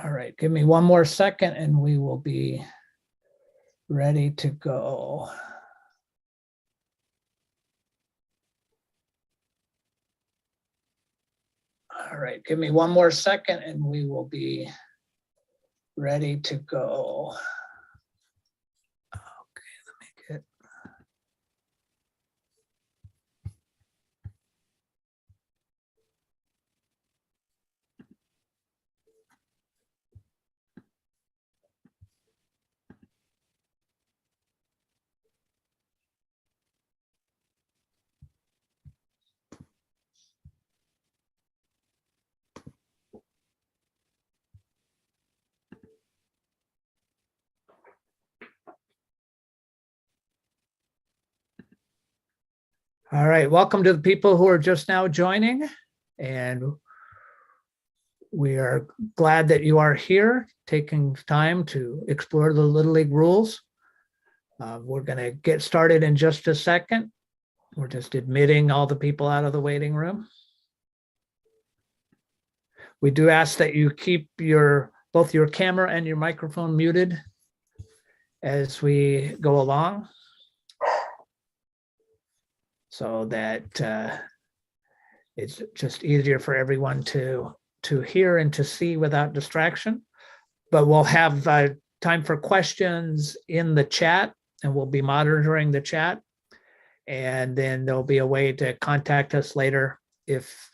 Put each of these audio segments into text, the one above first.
All right, give me one more second and we will be ready to go. All right, give me one more second and we will be ready to go. Okay, let me get. All right, welcome to the people who are just now joining, and we are glad that you are here taking time to explore the Little League rules. We're going to get started in just a second. We're just admitting all the people out of the waiting room. We do ask that you keep both your camera and your microphone muted as we go along, so that it's just easier for everyone to hear and to see without distraction. But we'll have time for questions in the chat, and we'll be monitoring the chat. And then there'll be a way to contact us later if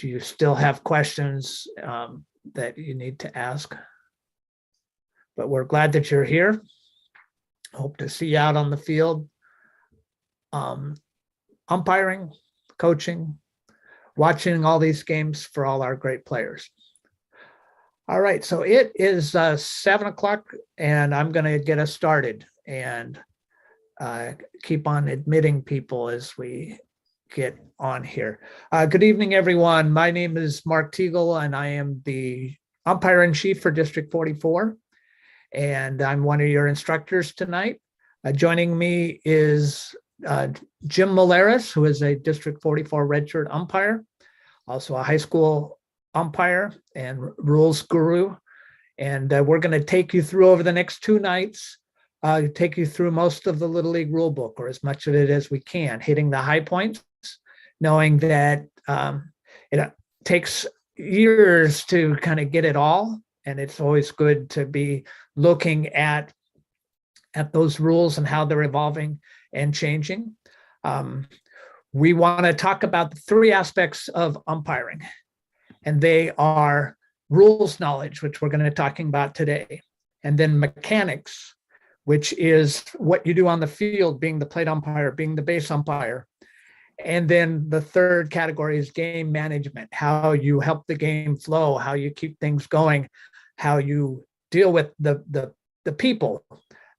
you still have questions that you need to ask. But we're glad that you're here. Hope to see you out on the field, umpiring, coaching, watching all these games for all our great players. All right, so it is 7 o'clock and I'm going to get us started and keep on admitting people as we get on here. Good evening, everyone. My name is Mark Teagle and I am the umpire-in-chief for District 44. And I'm one of your instructors tonight. Joining me is Jim Malaris, who is a District 44 redshirt umpire, also a high school umpire and rules guru. And we're going to take you through over the next 2 nights, take you through most of the Little League rule book, or as much of it as we can, hitting the high points, knowing that it takes years to kind of get it all. And it's always good to be looking at those rules and how they're evolving and changing. We want to talk about the 3 aspects of umpiring, and they are rules knowledge, which we're going to be talking about today, and then mechanics, which is what you do on the field, being the plate umpire, being the base umpire. And then the 3rd category is game management, how you help the game flow, how you keep things going, how you deal with the people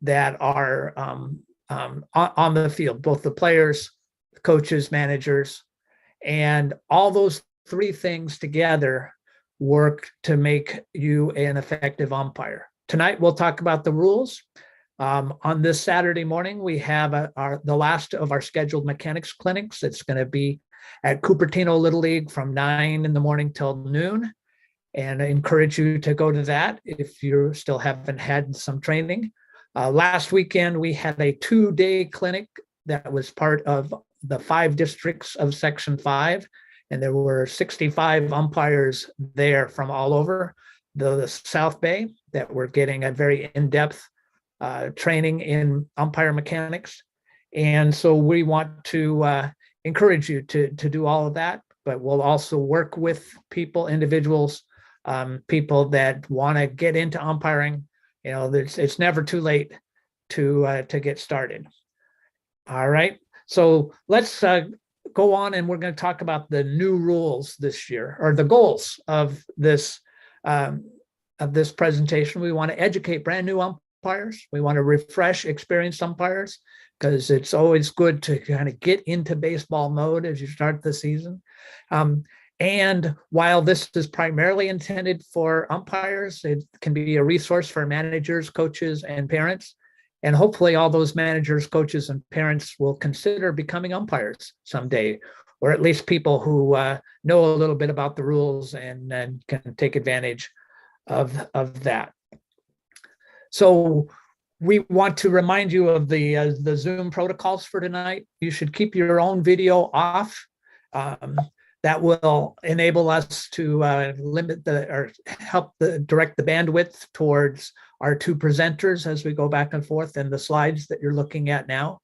that are on the field, both the players, coaches, managers, and all those 3 things together work to make you an effective umpire. Tonight, we'll talk about the rules. On this Saturday morning, we have the last of our scheduled mechanics clinics. It's going to be at Cupertino Little League from 9 in the morning till noon. And I encourage you to go to that if you still haven't had some training. Last weekend, we had a 2-day clinic that was part of the 5 districts of Section 5. And there were 65 umpires there from all over the South Bay that were getting a very in-depth training in umpire mechanics. And so we want to encourage you to do all of that, but we'll also work with people, individuals, people that want to get into umpiring. You know, it's never too late to get started. All right, so let's go on, and we're going to talk about the new rules this year, or the goals of this presentation. We want to educate brand new umpires. We want to refresh experienced umpires, because it's always good to kind of get into baseball mode as you start the season. And while this is primarily intended for umpires, it can be a resource for managers, coaches, and parents. And hopefully all those managers, coaches, and parents will consider becoming umpires someday, or at least people who know a little bit about the rules and can take advantage of that. So we want to remind you of the Zoom protocols for tonight. You should keep your own video off. That will enable us to limit or help direct the bandwidth towards our two presenters as we go back and forth and the slides that you're looking at now.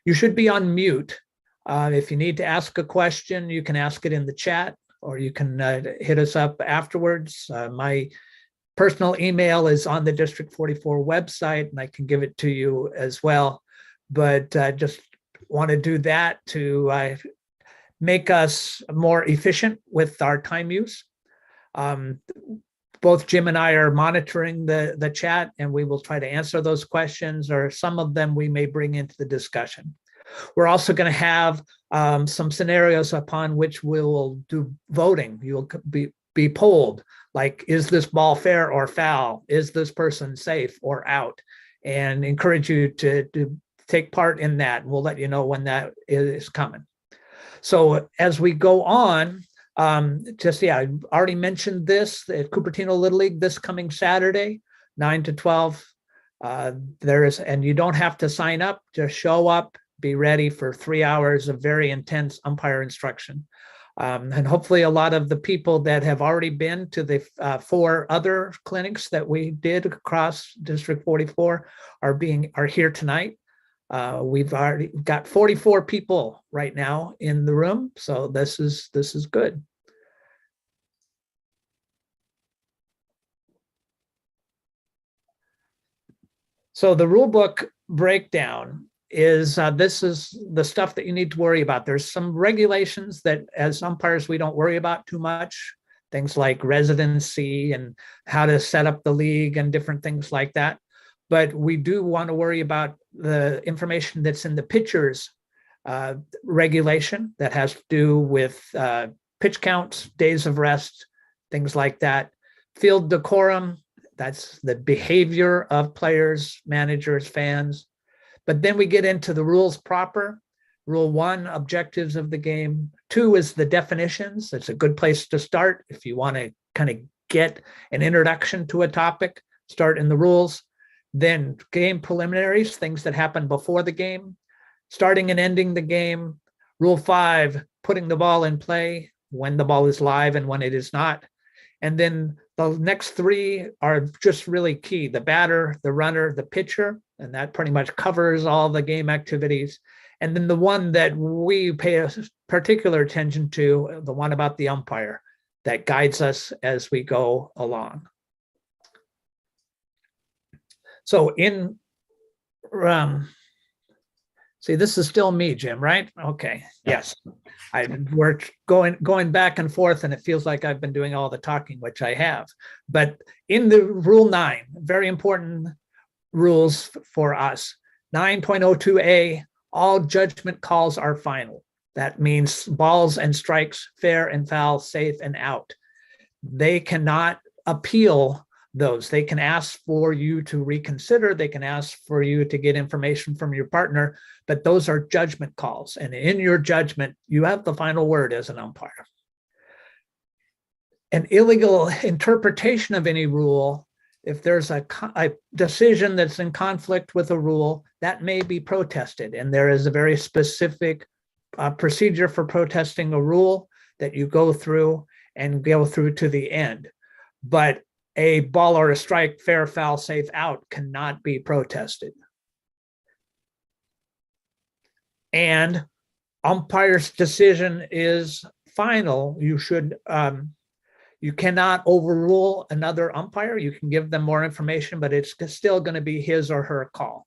You should be on mute. If you need to ask a question, you can ask it in the chat, or you can hit us up afterwards. My personal email is on the District 44 website, and I can give it to you as well. But just want to do that to make us more efficient with our time use. Both Jim and I are monitoring the chat, and we will try to answer those questions, or some of them we may bring into the discussion. We're also going to have some scenarios upon which we will do voting. You'll be polled, like, is this ball fair or foul? Is this person safe or out? And encourage you to take part in that. We'll let you know when that is coming. So as we go on, I already mentioned this at Cupertino Little League this coming Saturday, 9 to 12. And you don't have to sign up, just show up, be ready for 3 hours of very intense umpire instruction. And hopefully a lot of the people that have already been to the 4 other clinics that we did across District 44 are here tonight. We've already got 44 people right now in the room, so this is good. So the rule book breakdown is this is the stuff that you need to worry about. There's some regulations that as umpires we don't worry about too much, things like residency and how to set up the league and different things like that. But we do want to worry about the information that's in the pitchers regulation that has to do with pitch counts, days of rest, things like that. Field decorum, that's the behavior of players, managers, fans. But then we get into the rules proper. Rule 1, objectives of the game. 2 is the definitions. It's a good place to start if you want to kind of get an introduction to a topic. Start in the rules. Then game preliminaries, things that happen before the game, starting and ending the game. Rule 5, putting the ball in play, when the ball is live and when it is not. And then the next 3 are just really key: the batter, the runner, the pitcher, and that pretty much covers all the game activities. And then the one that we pay a particular attention to, the one about the umpire, that guides us as we go along. So see, this is still me, Jim, right? Okay, yes. We're going back and forth, and it feels like I've been doing all the talking, which I have. But in the Rule 9, very important rules for us. 9.02a, all judgment calls are final. That means balls and strikes, fair and foul, safe and out. They cannot appeal those. They can ask for you to reconsider. They can ask for you to get information from your partner, but those are judgment calls. And in your judgment, you have the final word as an umpire. An illegal interpretation of any rule, if there's a decision that's in conflict with a rule, that may be protested. And there is a very specific procedure for protesting a rule that you go through and go through to the end. But a ball or a strike, fair, foul, safe, out cannot be protested. And umpire's decision is final. You cannot overrule another umpire. You can give them more information, but it's still going to be his or her call.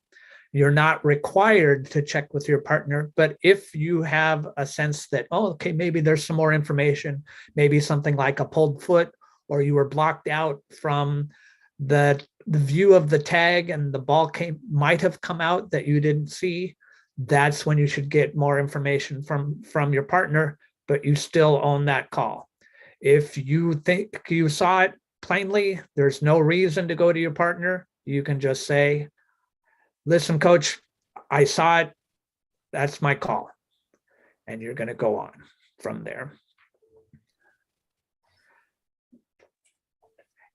You're not required to check with your partner, but if you have a sense that, oh, okay, maybe there's some more information, maybe something like a pulled foot, or you were blocked out from the view of the tag and the ball might have come out that you didn't see, that's when you should get more information from your partner, but you still own that call. If you think you saw it plainly, there's no reason to go to your partner. You can just say, listen, coach, I saw it. That's my call. and you're going to go on from there.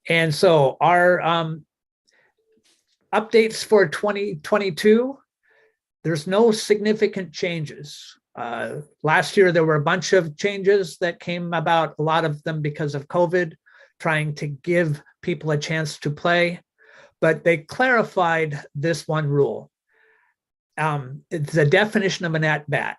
And so our updates for 2022, there's no significant changes. Last year, there were a bunch of changes that came about, a lot of them because of COVID, trying to give people a chance to play, but they clarified this one rule. It's the definition of an at-bat.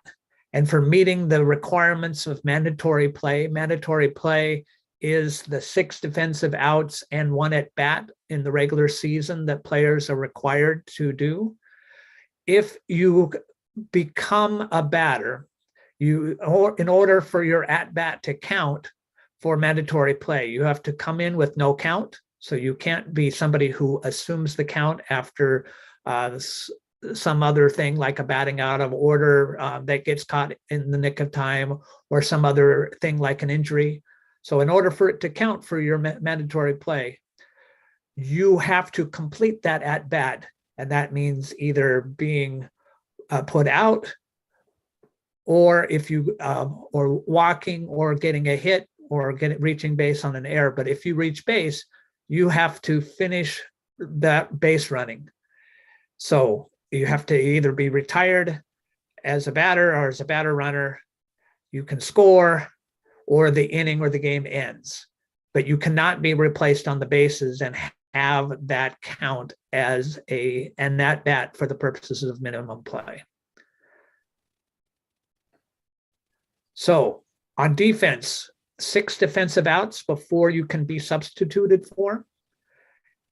And for meeting the requirements of mandatory play is the 6 defensive outs and 1 at-bat in the regular season that players are required to do. If you become a batter, in order for your at-bat to count for mandatory play, you have to come in with no count. So you can't be somebody who assumes the count after some other thing like a batting out of order that gets caught in the nick of time, or some other thing like an injury. So in order for it to count for your mandatory play, you have to complete that at bat. And that means either being put out, or if you or walking, or getting a hit, or reaching base on an error. But if you reach base, you have to finish that base running. So you have to either be retired as a batter or as a batter runner. You can score, or the inning or the game ends, but you cannot be replaced on the bases and have that count as an at bat for the purposes of minimum play. So on defense, 6 defensive outs before you can be substituted for.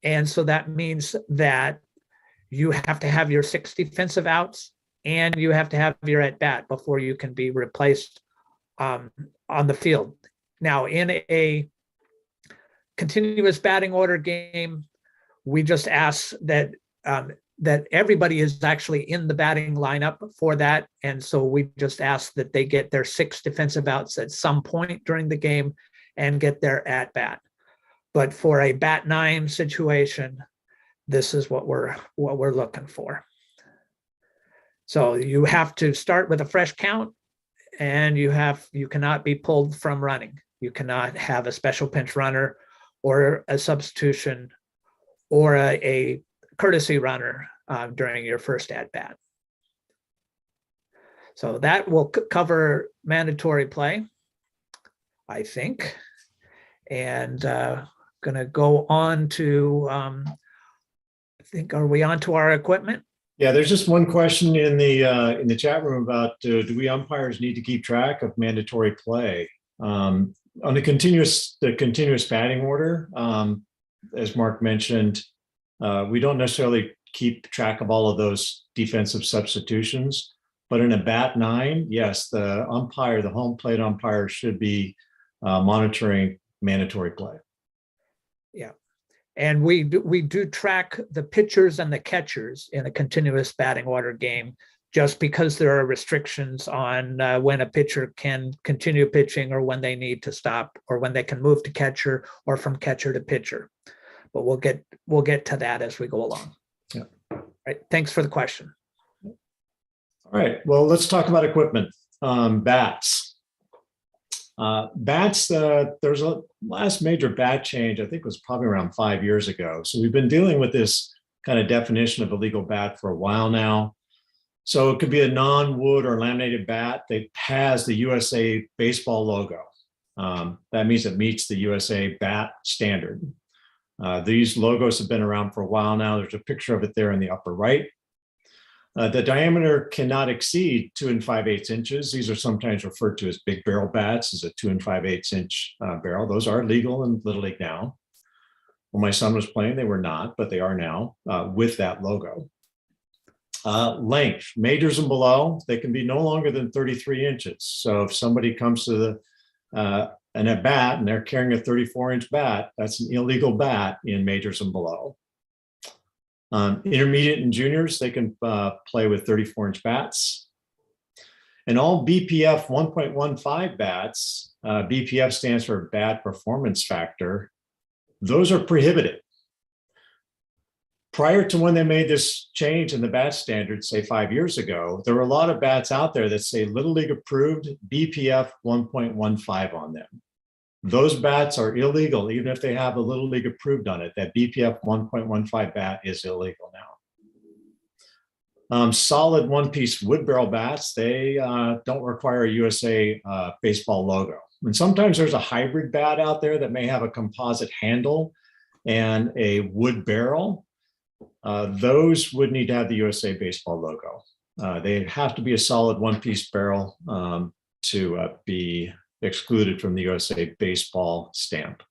And so that means that you have to have your 6 defensive outs, and you have to have your at bat before you can be replaced on the field. Now, in a continuous batting order game, we just ask that that everybody is actually in the batting lineup for that. And so we just ask that they get their 6 defensive outs at some point during the game and get their at bat. But for a bat 9 situation, this is what we're looking for. So you have to start with a fresh count, and you cannot be pulled from running. You cannot have a special pinch runner, or a substitution, or a courtesy runner during your first at bat. So that will cover mandatory play, I think. And going to go on to, I think, are we on to our equipment? Yeah, there's just one question in the chat room about do we umpires need to keep track of mandatory play on the continuous batting order? As Mark mentioned, we don't necessarily keep track of all of those defensive substitutions, but in a bat 9, yes, the home plate umpire should be monitoring mandatory play. Yeah. And we do track the pitchers and the catchers in a continuous batting order game, just because there are restrictions on when a pitcher can continue pitching, or when they need to stop, or when they can move to catcher, or from catcher to pitcher. But we'll get to that as we go along. Yeah. All right. Thanks for the question. All right. Well, let's talk about equipment. Bats. Bats, there's a last major bat change, I think was probably around 5 years ago. So we've been dealing with this kind of definition of a legal bat for a while now. So it could be a non-wood or laminated bat that has the USA baseball logo. That means it meets the USA bat standard. These logos have been around for a while now. There's a picture of it there in the upper right. The diameter cannot exceed 2 5/8 inches. These are sometimes referred to as big barrel bats, as a 2 5/8 inch barrel. Those are legal in Little League now. When my son was playing, they were not, but they are now with that logo. Length, majors and below, they can be no longer than 33 inches. So if somebody comes to an at bat and they're carrying a 34-inch bat, that's an illegal bat in majors and below. Intermediate and juniors, they can play with 34-inch bats. And all BPF 1.15 bats, BPF stands for bat performance factor, those are prohibited. prior to when they made this change in the bat standard, say 5 years ago, there were a lot of bats out there that say Little League approved BPF 1.15 on them. Those bats are illegal, even if they have a Little League approved on it. That BPF 1.15 bat is illegal now. Solid one-piece wood barrel bats, they don't require a USA baseball logo. And sometimes there's a hybrid bat out there that may have a composite handle and a wood barrel. Those would need to have the USA baseball logo. They have to be a solid one-piece barrel to be excluded from the USA baseball stamp.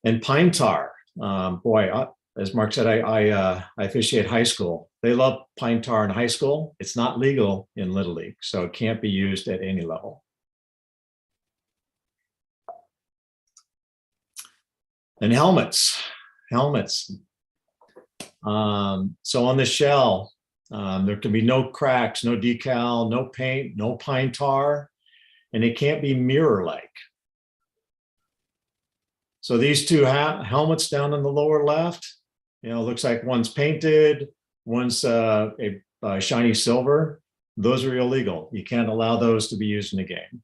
And pine tar, boy, as Mark said, I officiate high school. They love pine tar in high school. It's not legal in Little League, so it can't be used at any level. And helmets. So on the shell, there can be no cracks, no decal, no paint, no pine tar, and it can't be mirror-like. So these two helmets down in the lower left, looks like one's painted, one's a shiny silver. Those are illegal. You can't allow those to be used in a game.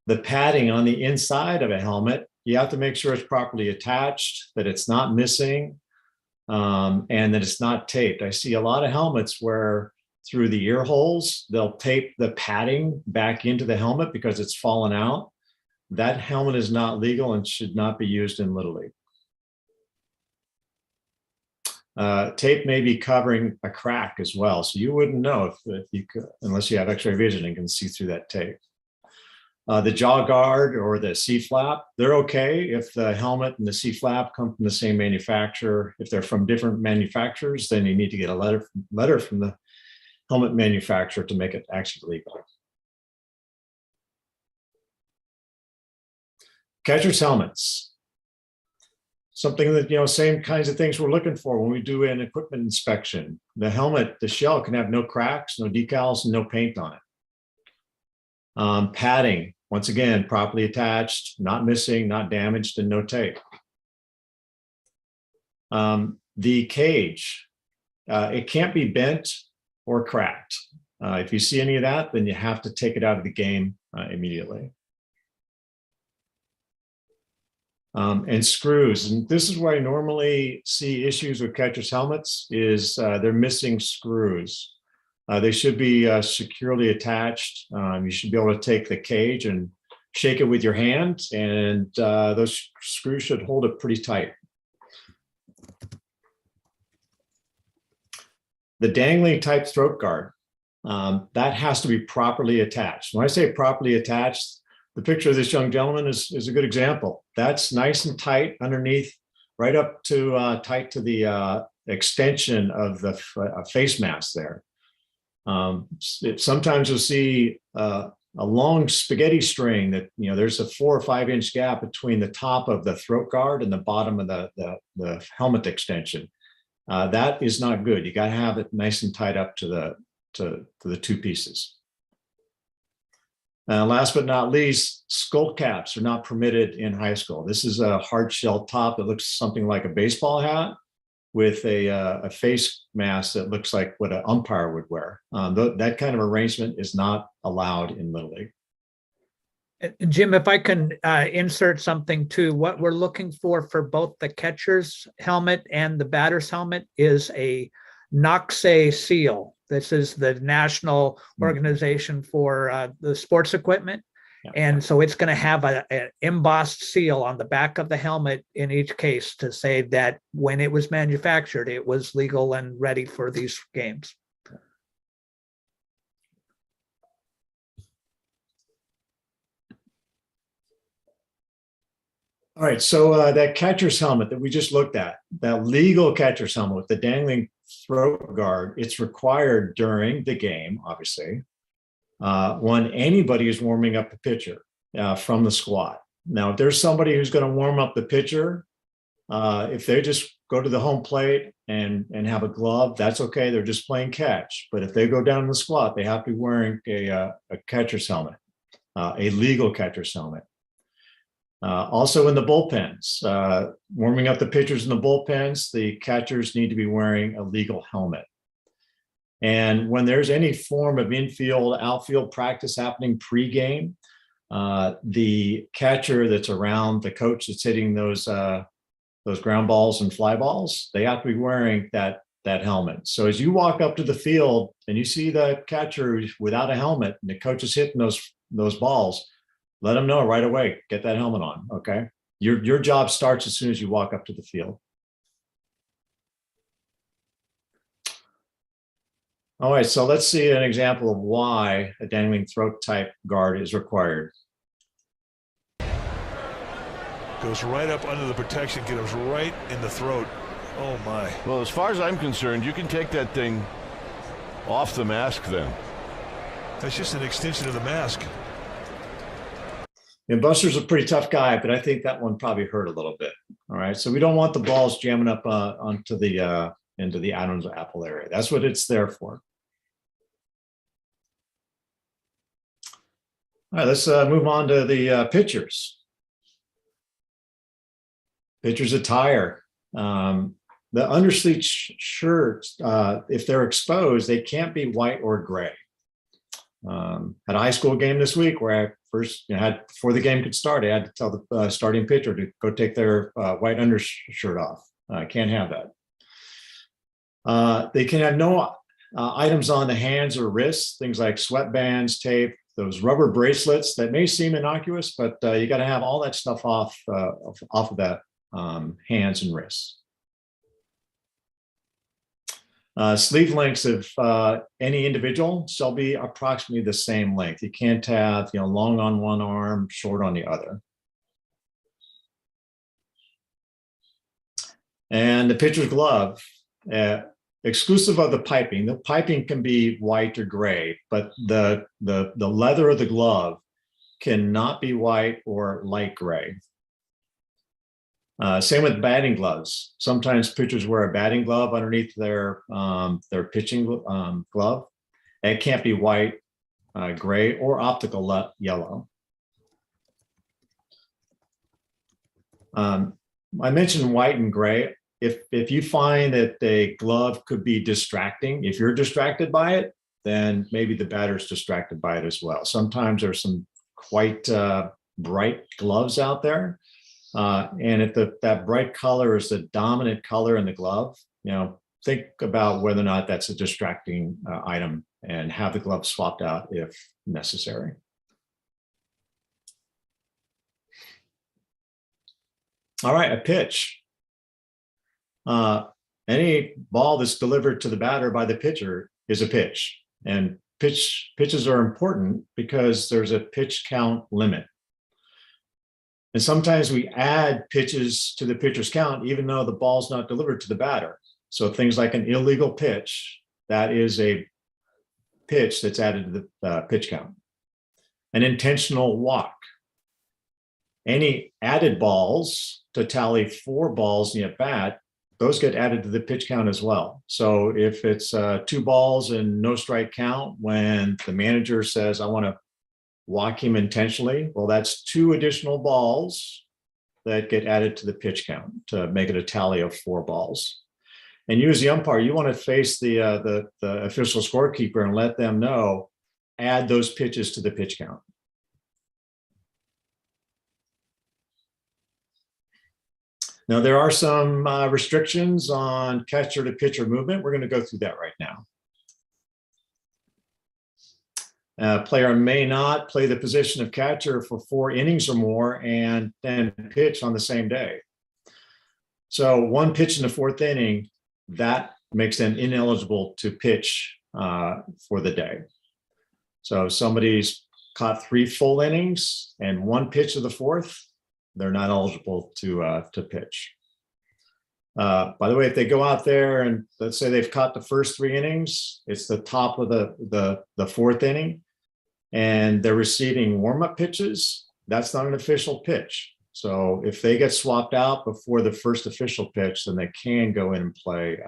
The padding on the inside of a helmet, you have to make sure it's properly attached, that it's not missing, and that it's not taped. I see a lot of helmets where through the ear holes, they'll tape the padding back into the helmet because it's fallen out. That helmet is not legal and should not be used in Little League. Tape may be covering a crack as well, so you wouldn't know if you could, unless you have X-ray vision and can see through that tape. The jaw guard or the C-flap, they're okay if the helmet and the C-flap come from the same manufacturer. If they're from different manufacturers, then you need to get a letter from the helmet manufacturer to make it actually legal. Catcher's helmets. Something that, same kinds of things we're looking for when we do an equipment inspection. The helmet, the shell can have no cracks, no decals, and no paint on it. Padding, once again, properly attached, not missing, not damaged, and no tape. The cage, it can't be bent or cracked. If you see any of that, then you have to take it out of the game immediately. And screws, and this is where I normally see issues with catcher's helmets, is they're missing screws. They should be securely attached. You should be able to take the cage and shake it with your hand, and those screws should hold it pretty tight. The dangling type throat guard, that has to be properly attached. When I say properly attached, the picture of this young gentleman is a good example. That's nice and tight underneath, right up to tight to the extension of the face mask there. Sometimes you'll see a long spaghetti string that, there's a 4 or 5 inch gap between the top of the throat guard and the bottom of the helmet extension. That is not good. You got to have it nice and tight up to the two pieces. Last but not least, skull caps are not permitted in high school. This is a hard shell top that looks something like a baseball hat with a face mask that looks like what an umpire would wear. That kind of arrangement is not allowed in Little League. Jim, if I can insert something too, what we're looking for both the catcher's helmet and the batter's helmet is a NOCSAE seal. This is the national organization for the sports equipment. Yeah. And so it's going to have an embossed seal on the back of the helmet in each case to say that when it was manufactured, it was legal and ready for these games. All right, so that catcher's helmet that we just looked at, that legal catcher's helmet with the dangling throat guard, it's required during the game, obviously, when anybody is warming up the pitcher from the squad. Now, if there's somebody who's going to warm up the pitcher, if they just go to the home plate and have a glove, that's okay. They're just playing catch. But if they go down in the squad, they have to be wearing a catcher's helmet, a legal catcher's helmet. Also in the bullpens, warming up the pitchers in the bullpens, the catchers need to be wearing a legal helmet. And when there's any form of infield, outfield practice happening pregame, the catcher that's around the coach that's hitting those ground balls and fly balls, they have to be wearing that helmet. So as you walk up to the field and you see the catcher without a helmet and the coach is hitting those balls, let them know right away, get that helmet on, okay? Your job starts as soon as you walk up to the field. All right, so let's see an example of why a dangling throat type guard is required. Goes right up under the protection, get him right in the throat. Oh my. Well, as far as I'm concerned, you can take that thing off the mask then. That's just an extension of the mask. And Buster's a pretty tough guy, but I think that one probably hurt a little bit. All right, so we don't want the balls jamming up onto the into the Adam's apple area. That's what it's there for. All right, let's move on to the pitchers. Pitchers attire. The undersleeve shirts, if they're exposed, they can't be white or gray. Had a high school game this week where I first had, before the game could start, I had to tell the starting pitcher to go take their white undershirt off. I can't have that. They can have no items on the hands or wrists, things like sweatbands, tape, those rubber bracelets that may seem innocuous, but you got to have all that stuff off of that hands and wrists. Sleeve lengths of any individual shall be approximately the same length. You can't have, long on one arm, short on the other. And the pitcher's glove, exclusive of the piping can be white or gray, but the leather of the glove cannot be white or light gray. Same with batting gloves. Sometimes pitchers wear a batting glove underneath their pitching glove. It can't be white, gray, or optical yellow. I mentioned white and gray. If you find that a glove could be distracting, if you're distracted by it, then maybe the batter's distracted by it as well. Sometimes there's some quite bright gloves out there. And if that bright color is the dominant color in the glove, think about whether or not that's a distracting item and have the glove swapped out if necessary. All right, a pitch. Any ball that's delivered to the batter by the pitcher is a pitch. And pitches are important because there's a pitch count limit. And sometimes we add pitches to the pitcher's count, even though the ball's not delivered to the batter. So things like an illegal pitch, that is a pitch that's added to the pitch count. An intentional walk. Any added balls to tally 4 balls in the at bat, those get added to the pitch count as well. So if it's 2 balls and no strike count, when the manager says, I want to walk him intentionally, well, that's 2 additional balls that get added to the pitch count to make it a tally of 4 balls. And you as the umpire, you want to face the official scorekeeper and let them know, add those pitches to the pitch count. Now, there are some restrictions on catcher to pitcher movement. We're going to go through that right now. A player may not play the position of catcher for 4 innings or more and then pitch on the same day. So 1 pitch in the 4th inning, that makes them ineligible to pitch for the day. So if somebody's caught 3 full innings and 1 pitch of the 4th, they're not eligible to pitch. By the way, if they go out there and let's say they've caught the first 3 innings, it's the top of the 4th inning, and they're receiving warm-up pitches, that's not an official pitch. So if they get swapped out before the first official pitch, then they can go in and play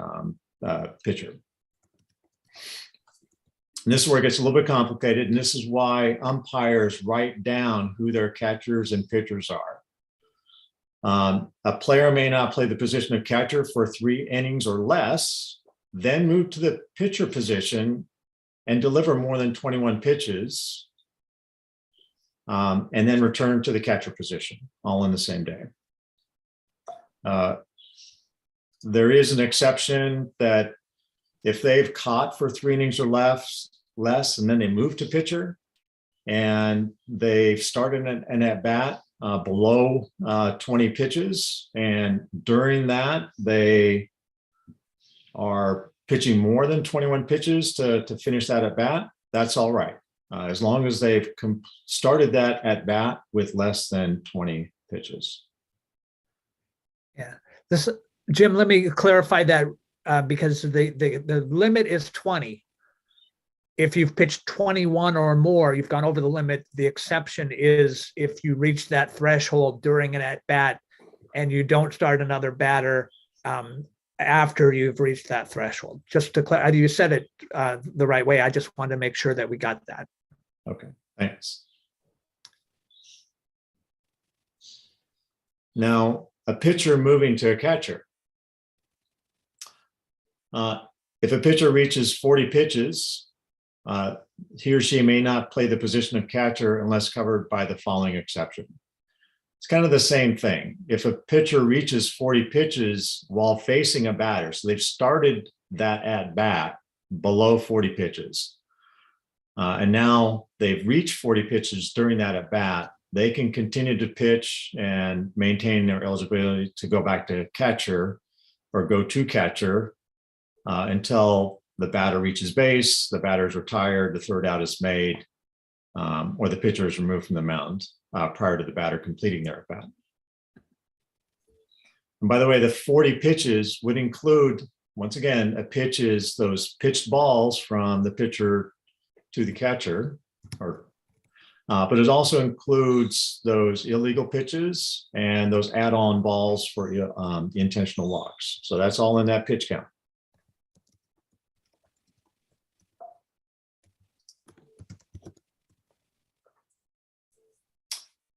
pitcher. And this is where it gets a little bit complicated, and this is why umpires write down who their catchers and pitchers are. A player may not play the position of catcher for 3 innings or less, then move to the pitcher position and deliver more than 21 pitches, and then return to the catcher position, all in the same day. There is an exception that if they've caught for 3 innings or less, and then they move to pitcher, and they've started an at-bat below 20 pitches, and during that they are pitching more than 21 pitches to finish that at-bat, that's all right. As long as they've started that at-bat with less than 20 pitches. Yeah, this, Jim, let me clarify that because the limit is 20. If you've pitched 21 or more, you've gone over the limit. The exception is if you reach that threshold during an at-bat and you don't start another batter after you've reached that threshold. Just to clarify, you said it the right way. I just wanted to make sure that we got that. Okay, thanks. Now, a pitcher moving to a catcher. If a pitcher reaches 40 pitches, he or she may not play the position of catcher unless covered by the following exception. It's kind of the same thing. If a pitcher reaches 40 pitches while facing a batter, so they've started that at bat below 40 pitches, and now they've reached 40 pitches during that at bat, they can continue to pitch and maintain their eligibility to go back to catcher or go to catcher until the batter reaches base, the batter is retired, the third out is made, or the pitcher is removed from the mound prior to the batter completing their at-bat. And by the way, the 40 pitches would include, once again, a pitch is those pitched balls from the pitcher to the catcher, but it also includes those illegal pitches and those add-on balls for intentional walks. So that's all in that pitch count.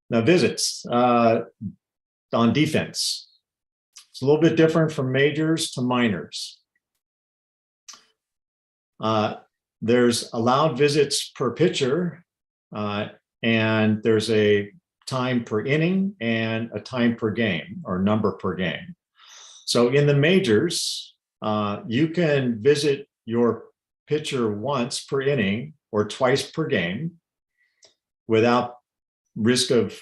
Now, visits on defense. It's a little bit different from majors to minors. There's allowed visits per pitcher, and there's a time per inning and a time per game or number per game. So in the majors, you can visit your pitcher once per inning or twice per game without risk of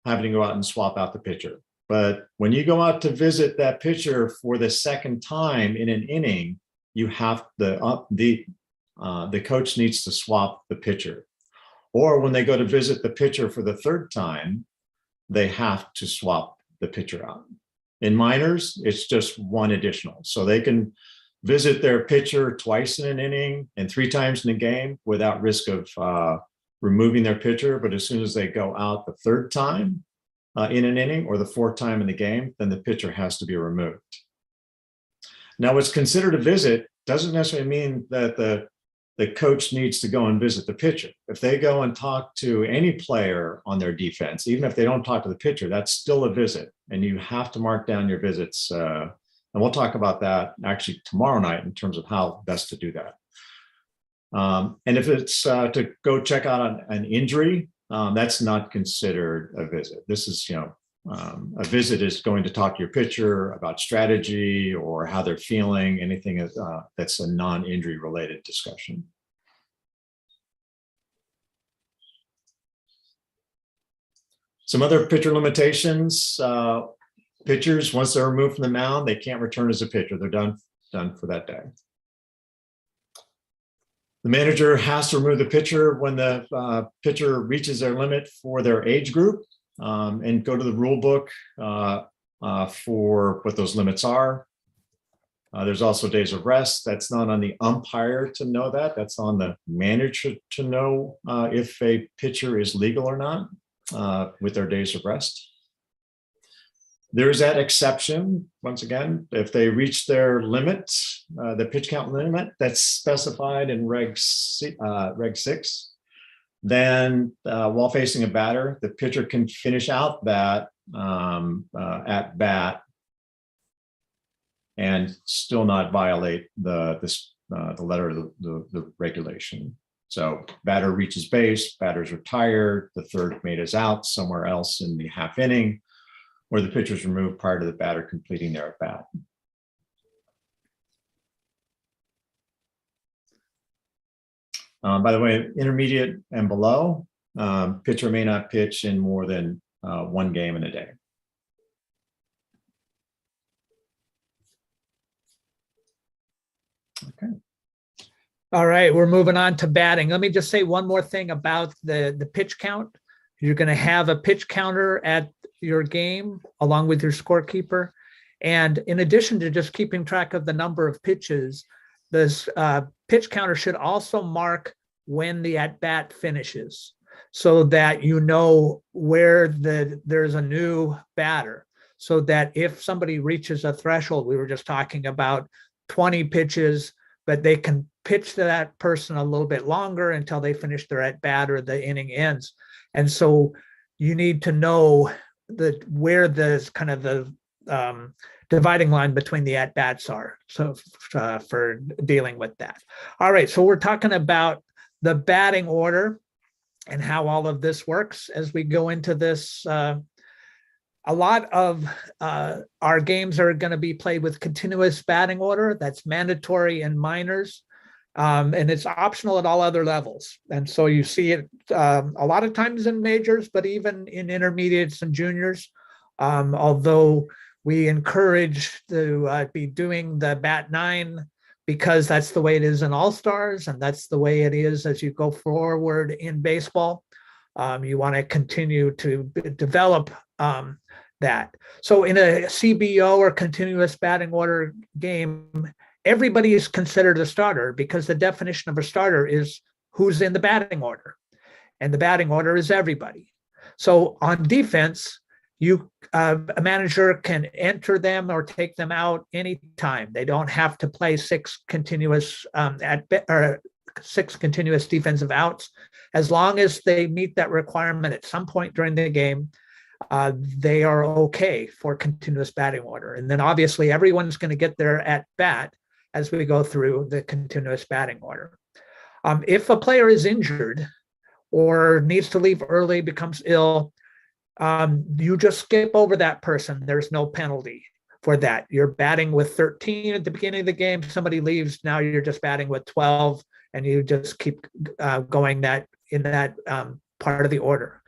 having to go out and swap out the pitcher. But when you go out to visit that pitcher for the second time in an inning, you have the coach needs to swap the pitcher. Or when they go to visit the pitcher for the third time, they have to swap the pitcher out. In minors, it's just one additional. So they can visit their pitcher twice in an inning and 3 times in a game without risk of removing their pitcher. But as soon as they go out the third time in an inning or the 4th time in the game, then the pitcher has to be removed. Now, what's considered a visit doesn't necessarily mean that the coach needs to go and visit the pitcher. If they go and talk to any player on their defense, even if they don't talk to the pitcher, that's still a visit. And you have to mark down your visits. And we'll talk about that actually tomorrow night in terms of how best to do that. And if it's to go check out an injury, that's not considered a visit. This is, a visit is going to talk to your pitcher about strategy or how they're feeling, anything that's a non-injury related discussion. Some other pitcher limitations. Pitchers, once they're removed from the mound, they can't return as a pitcher. They're done for that day. The manager has to remove the pitcher when the pitcher reaches their limit for their age group, and go to the rule book for what those limits are. There's also days of rest. That's not on the umpire to know that. That's on the manager to know if a pitcher is legal or not with their days of rest. There's that exception, once again, if they reach their limit, the pitch count limit that's specified in Reg 6, then while facing a batter, the pitcher can finish out that at bat and still not violate the letter of the regulation. So batter reaches base, batter's retired, the third mate is out somewhere else in the half inning, or the pitcher's removed prior to the batter completing their at bat. By the way, intermediate and below, pitcher may not pitch in more than one game in a day. Okay. All right, we're moving on to batting. Let me just say one more thing about the pitch count. You're going to have a pitch counter at your game along with your scorekeeper. And in addition to just keeping track of the number of pitches, this pitch counter should also mark when the at-bat finishes so that you know where there's a new batter, so that if somebody reaches a threshold, we were just talking about 20 pitches, but they can pitch to that person a little bit longer until they finish their at-bat or the inning ends. And so you need to know where the kind of the dividing line between the at-bats are, so for dealing with that. All right, so we're talking about the batting order and how all of this works as we go into this. A lot of our games are going to be played with continuous batting order. That's mandatory in minors, and it's optional at all other levels. And so you see it a lot of times in majors, but even in intermediates and juniors, although we encourage to be doing the bat 9 because that's the way it is in all-stars, and that's the way it is as you go forward in baseball. You want to continue to develop that. So in a CBO or continuous batting order game, everybody is considered a starter because the definition of a starter is who's in the batting order, and the batting order is everybody. So on defense, a manager can enter them or take them out anytime. They don't have to play six continuous defensive outs. As long as they meet that requirement at some point during the game, they are okay for continuous batting order. And then obviously everyone's going to get their at bat as we go through the continuous batting order. If a player is injured or needs to leave early, becomes ill, you just skip over that person. There's no penalty for that. You're batting with 13 at the beginning of the game. Somebody leaves, now you're just batting with 12, and you just keep going in that part of the order.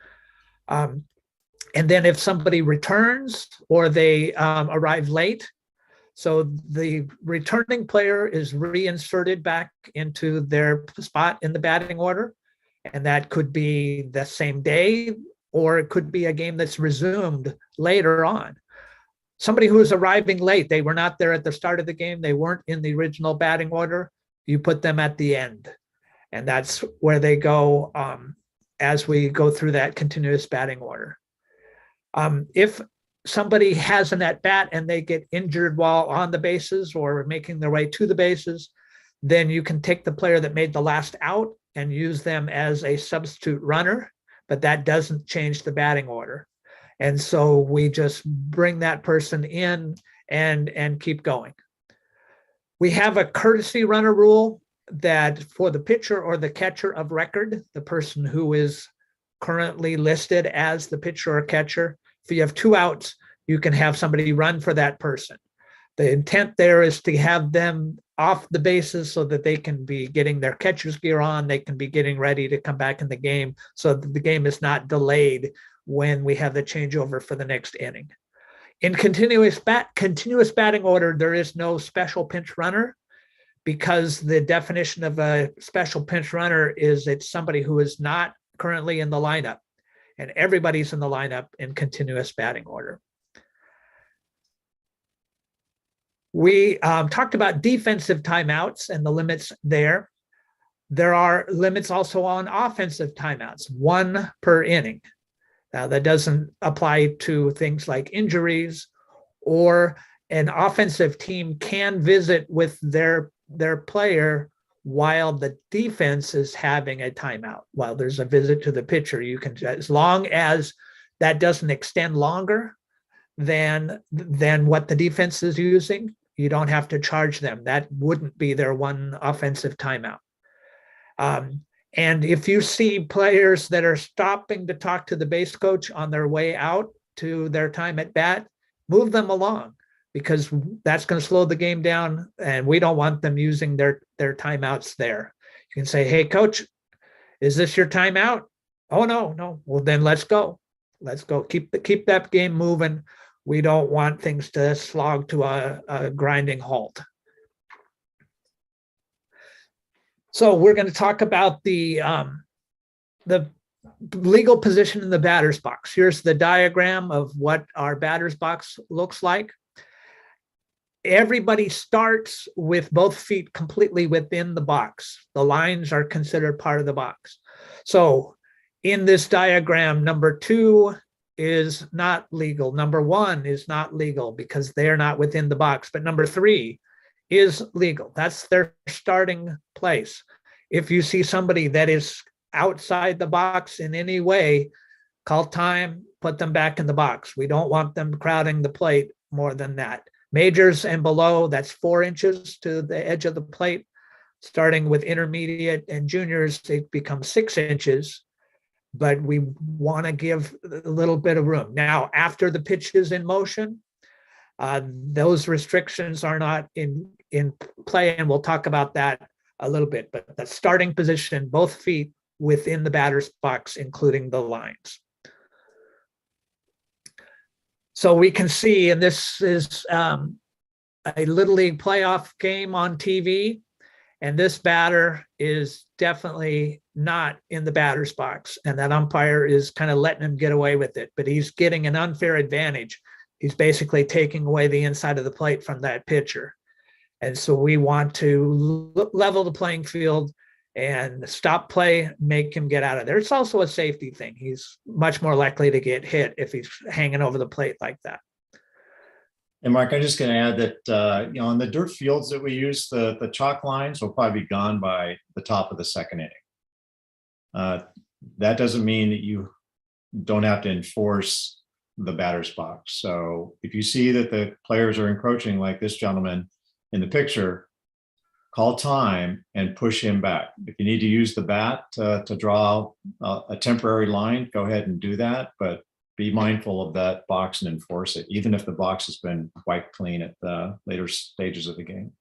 And then if somebody returns or they arrive late, so the returning player is reinserted back into their spot in the batting order, and that could be the same day, or it could be a game that's resumed later on. Somebody who is arriving late, they were not there at the start of the game, they weren't in the original batting order, you put them at the end. And that's where they go as we go through that continuous batting order. If somebody has an at bat and they get injured while on the bases or making their way to the bases, then you can take the player that made the last out and use them as a substitute runner, but that doesn't change the batting order. And so we just bring that person in and keep going. We have a courtesy runner rule that for the pitcher or the catcher of record, the person who is currently listed as the pitcher or catcher, if you have 2 outs, you can have somebody run for that person. The intent there is to have them off the bases so that they can be getting their catcher's gear on, they can be getting ready to come back in the game so that the game is not delayed when we have the changeover for the next inning. In continuous batting order, there is no special pinch runner because the definition of a special pinch runner is it's somebody who is not currently in the lineup, and everybody's in the lineup in continuous batting order. We talked about defensive timeouts and the limits there. There are limits also on offensive timeouts, 1 per inning. Now, that doesn't apply to things like injuries, or an offensive team can visit with their player while the defense is having a timeout. While there's a visit to the pitcher, you can, as long as that doesn't extend longer than what the defense is using, you don't have to charge them. That wouldn't be their one offensive timeout. And if you see players that are stopping to talk to the base coach on their way out to their time at bat, move them along, because that's going to slow the game down, and we don't want them using their timeouts there. You can say, hey, coach, is this your timeout? Oh, no. Well, then let's go. Let's go. Keep that game moving. We don't want things to slog to a grinding halt. So we're going to talk about the legal position in the batter's box. Here's the diagram of what our batter's box looks like. Everybody starts with both feet completely within the box. The lines are considered part of the box. So in this diagram, number 2 is not legal. Number 1 is not legal because they're not within the box, but number 3 is legal. That's their starting place. If you see somebody that is outside the box in any way, call time, put them back in the box. We don't want them crowding the plate more than that. Majors and below, that's 4 inches to the edge of the plate. Starting with intermediate and juniors, it becomes 6 inches, but we want to give a little bit of room. Now, after the pitch is in motion, those restrictions are not in play, and we'll talk about that a little bit. But the starting position, both feet within the batter's box, including the lines. So we can see, and this is a Little League playoff game on TV, and this batter is definitely not in the batter's box, and that umpire is kind of letting him get away with it, but he's getting an unfair advantage. He's basically taking away the inside of the plate from that pitcher. And so we want to level the playing field and stop play, make him get out of there. It's also a safety thing. He's much more likely to get hit if he's hanging over the plate like that. And Mark, I'm just going to add that, on the dirt fields that we use, the chalk lines will probably be gone by the top of the second inning. That doesn't mean that you don't have to enforce the batter's box. So if you see that the players are encroaching like this gentleman in the picture, call time and push him back. If you need to use the bat to draw a temporary line, go ahead and do that, but be mindful of that box and enforce it, even if the box has been wiped clean at the later stages of the game.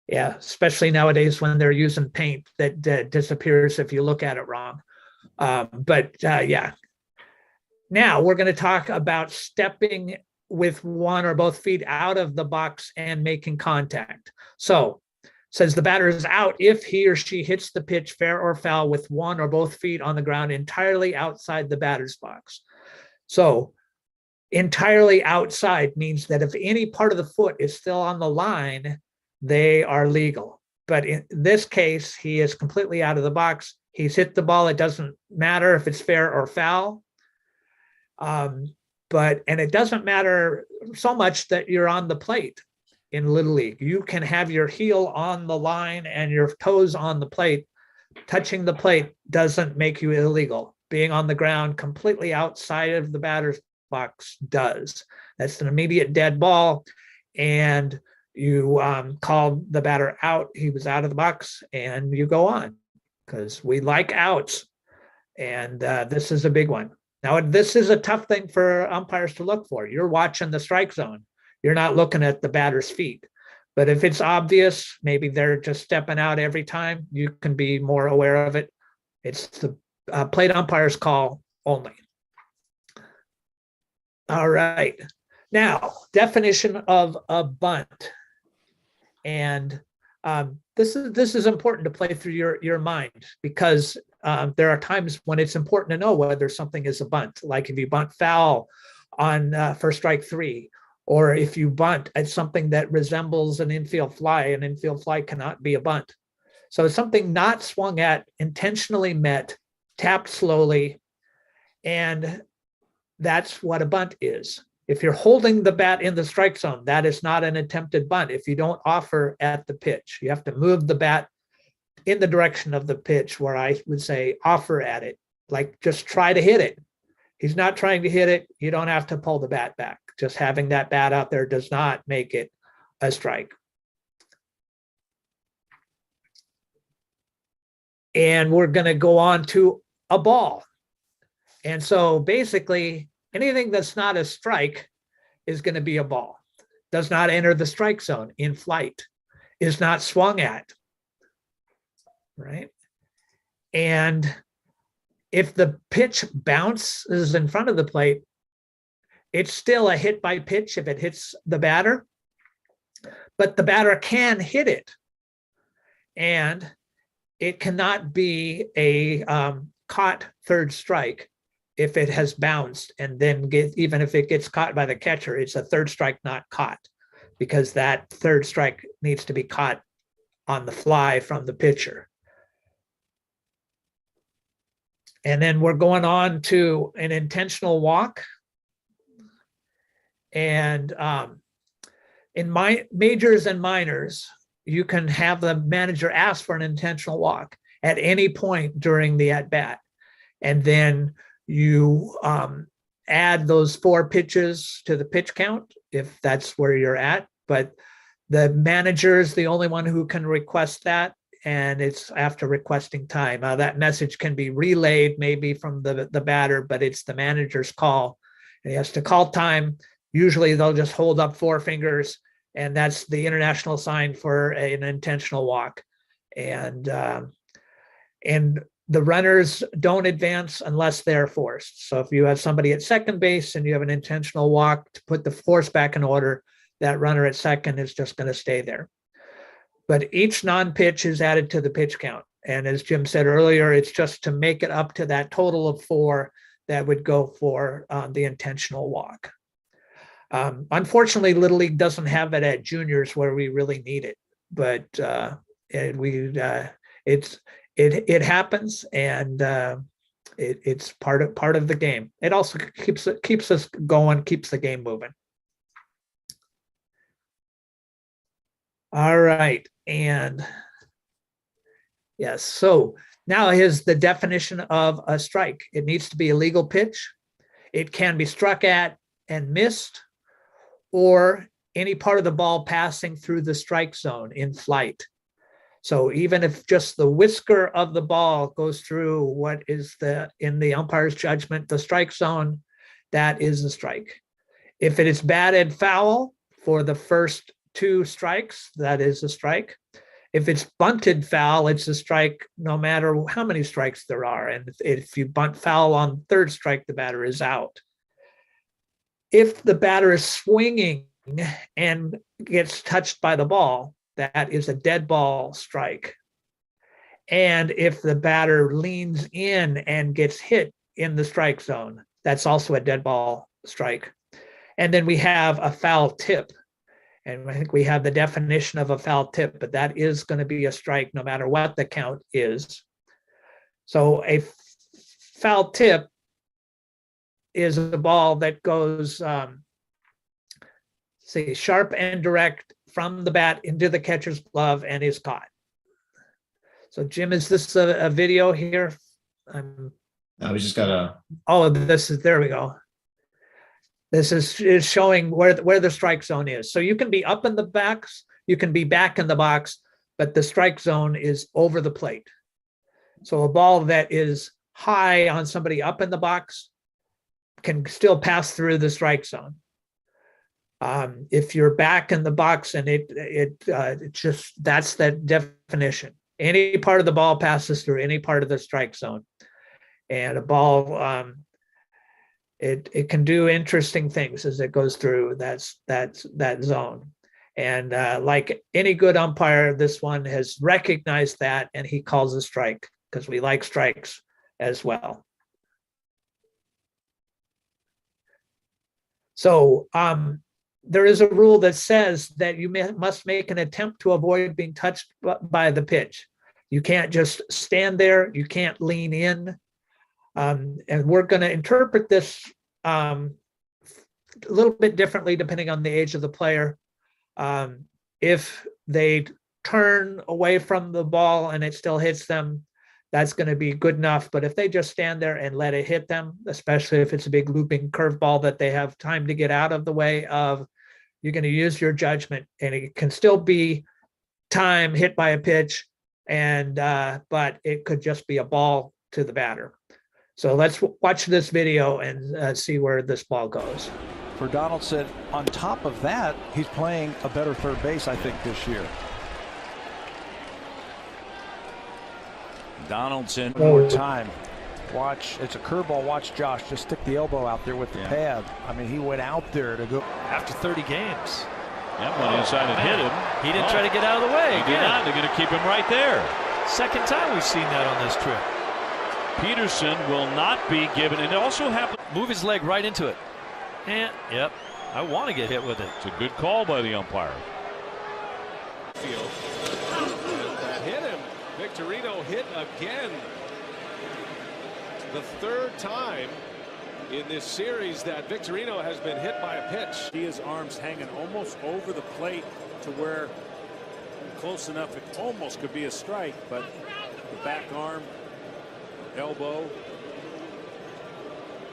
Yeah, especially nowadays when they're using paint that disappears if you look at it wrong. Yeah. Now we're going to talk about stepping with one or both feet out of the box and making contact. So says the batter is out if he or she hits the pitch fair or foul with one or both feet on the ground entirely outside the batter's box. So entirely outside means that if any part of the foot is still on the line, they are legal. But in this case, he is completely out of the box. He's hit the ball. It doesn't matter if it's fair or foul. And it doesn't matter so much that you're on the plate in Little League. You can have your heel on the line and your toes on the plate. Touching the plate doesn't make you illegal. Being on the ground completely outside of the batter's box does. That's an immediate dead ball. And you call the batter out. He was out of the box, and you go on because we like outs. And this is a big one. Now, this is a tough thing for umpires to look for. You're watching the strike zone. You're not looking at the batter's feet. But if it's obvious, maybe they're just stepping out every time, you can be more aware of it. It's the plate umpire's call only. All right. Now, definition of a bunt. And this is important to play through your mind, because there are times when it's important to know whether something is a bunt, like if you bunt foul on for strike 3, or if you bunt at something that resembles an infield fly. An infield fly cannot be a bunt. So it's something not swung at, intentionally met, tapped slowly, and that's what a bunt is. If you're holding the bat in the strike zone, that is not an attempted bunt. If you don't offer at the pitch, you have to move the bat in the direction of the pitch, where I would say offer at it, like just try to hit it. He's not trying to hit it. You don't have to pull the bat back. Just having that bat out there does not make it a strike. And we're going to go on to a ball. And so basically, anything that's not a strike is going to be a ball. Does not enter the strike zone in flight, is not swung at, right? And if the pitch bounces in front of the plate, it's still a hit by pitch if it hits the batter, but the batter can hit it. And it cannot be a caught third strike if it has bounced, and then even if it gets caught by the catcher, it's a third strike not caught, because that third strike needs to be caught on the fly from the pitcher. And then we're going on to an intentional walk. And in my majors and minors, you can have the manager ask for an intentional walk at any point during the at-bat. And then you add those 4 pitches to the pitch count, if that's where you're at. But the manager is the only one who can request that, and it's after requesting time. That message can be relayed maybe from the batter, but it's the manager's call. And he has to call time. Usually they'll just hold up 4 fingers, and that's the international sign for an intentional walk. And the runners don't advance unless they're forced. So if you have somebody at second base and you have an intentional walk to put the force back in order, that runner at second is just going to stay there. But each non-pitch is added to the pitch count. And as Jim said earlier, it's just to make it up to that total of 4 that would go for the intentional walk. Unfortunately, Little League doesn't have it at juniors where we really need it, but it happens, and it's part of the game. It also keeps us going, keeps the game moving. All right, and yes, so now is the definition of a strike. It needs to be a legal pitch. It can be struck at and missed, or any part of the ball passing through the strike zone in flight. So even if just the whisker of the ball goes through what is in the umpire's judgment, the strike zone, that is a strike. If it is batted foul for the first 2 strikes, that is a strike. If it's bunted foul, it's a strike no matter how many strikes there are. And if you bunt foul on third strike, the batter is out. If the batter is swinging and gets touched by the ball, that is a dead ball strike. And if the batter leans in and gets hit in the strike zone, that's also a dead ball strike. And then we have a foul tip. And I think we have the definition of a foul tip, but that is going to be a strike no matter what the count is. So a foul tip is a ball that goes, sharp and direct from the bat into the catcher's glove and is caught. So Jim, is this a video here? We just got a. Oh, there we go. This is showing where the strike zone is. So you can be up in the box, you can be back in the box, but the strike zone is over the plate. So a ball that is high on somebody up in the box can still pass through the strike zone. If you're back in the box and it just, that's that definition. Any part of the ball passes through any part of the strike zone, and a ball, it can do interesting things as it goes through that zone. And like any good umpire, this one has recognized that, and he calls a strike because we like strikes as well. So there is a rule that says that you must make an attempt to avoid being touched by the pitch. You can't just stand there. You can't lean in. And we're going to interpret this a little bit differently depending on the age of the player. If they turn away from the ball and it still hits them, that's going to be good enough. But if they just stand there and let it hit them, especially if it's a big looping curveball that they have time to get out of the way of, you're going to use your judgment, and it can still be time hit by a pitch, and but it could just be a ball to the batter. So let's watch this video and see where this ball goes. For Donaldson, on top of that, he's playing a better third base, I think, this year. Donaldson. One more time. Watch, it's a curveball. Watch Josh just stick the elbow out there with the pad. I mean, he went out there to go. After 30 games. That went inside and hit him. He didn't try to get out of the way. He did not. They're going to keep him right there. Second time we've seen that on this trip. Peterson will not be given. And it also happened. Move his leg right into it. And, yep, I want to get hit with it. It's a good call by the umpire. Field. That hit him. Victorino hit again. The third time in this series that Victorino has been hit by a pitch. His arms hanging almost over the plate to where close enough it almost could be a strike, but the back arm, elbow,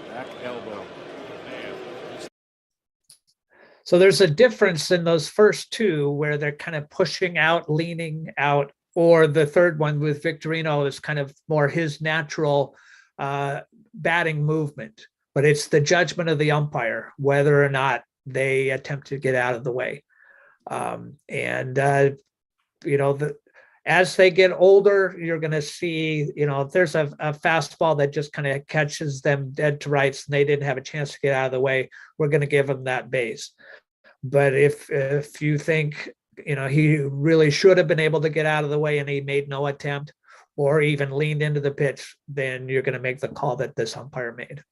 back elbow. Man. So there's a difference in those first two where they're kind of pushing out, leaning out, or the third one with Victorino is kind of more his natural batting movement. But it's the judgment of the umpire whether or not they attempt to get out of the way. As they get older, you're going to see, if there's a fastball that just kind of catches them dead to rights and they didn't have a chance to get out of the way, we're going to give them that base. But if you think, he really should have been able to get out of the way and he made no attempt or even leaned into the pitch, then you're going to make the call that this umpire made.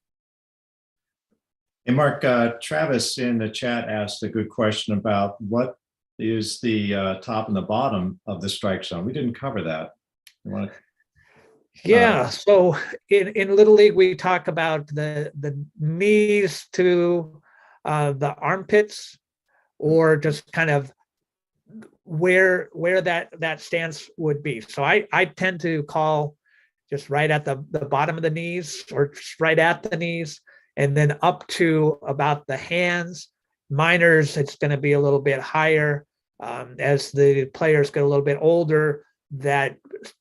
Hey, Mark, Travis in the chat asked a good question about what is the top and the bottom of the strike zone. We didn't cover that. You want to? So in Little League, we talk about the knees to the armpits, or just kind of where that stance would be. So I tend to call just right at the bottom of the knees, or just right at the knees, and then up to about the hands. Minors, it's going to be a little bit higher. As the players get a little bit older, that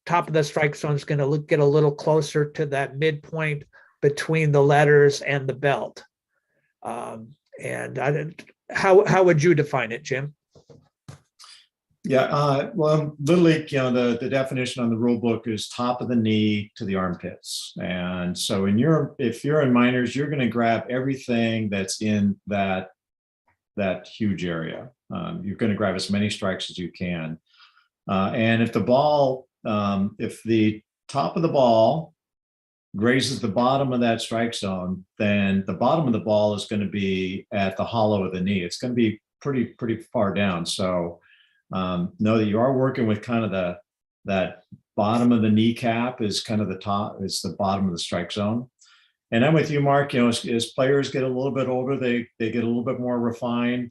top of the strike zone is going to get a little closer to that midpoint between the letters and the belt. How would you define it, Jim? Yeah, well, Little League, the definition on the rule book is top of the knee to the armpits. And so if you're in minors, you're going to grab everything that's in that huge area. You're going to grab as many strikes as you can. And if if the top of the ball grazes the bottom of that strike zone, then the bottom of the ball is going to be at the hollow of the knee. It's going to be pretty far down. So know that you are working with kind of that bottom of the kneecap is kind of the top, it's the bottom of the strike zone. And I'm with you, Mark. As players get a little bit older, they get a little bit more refined.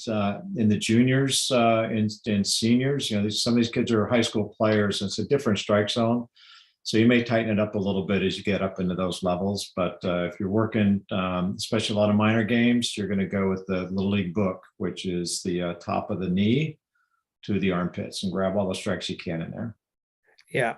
In the juniors and seniors, some of these kids are high school players, and it's a different strike zone. So you may tighten it up a little bit as you get up into those levels. But if you're working, especially a lot of minor games, you're going to go with the Little League book, which is the top of the knee to the armpits, and grab all the strikes you can in there. Yeah.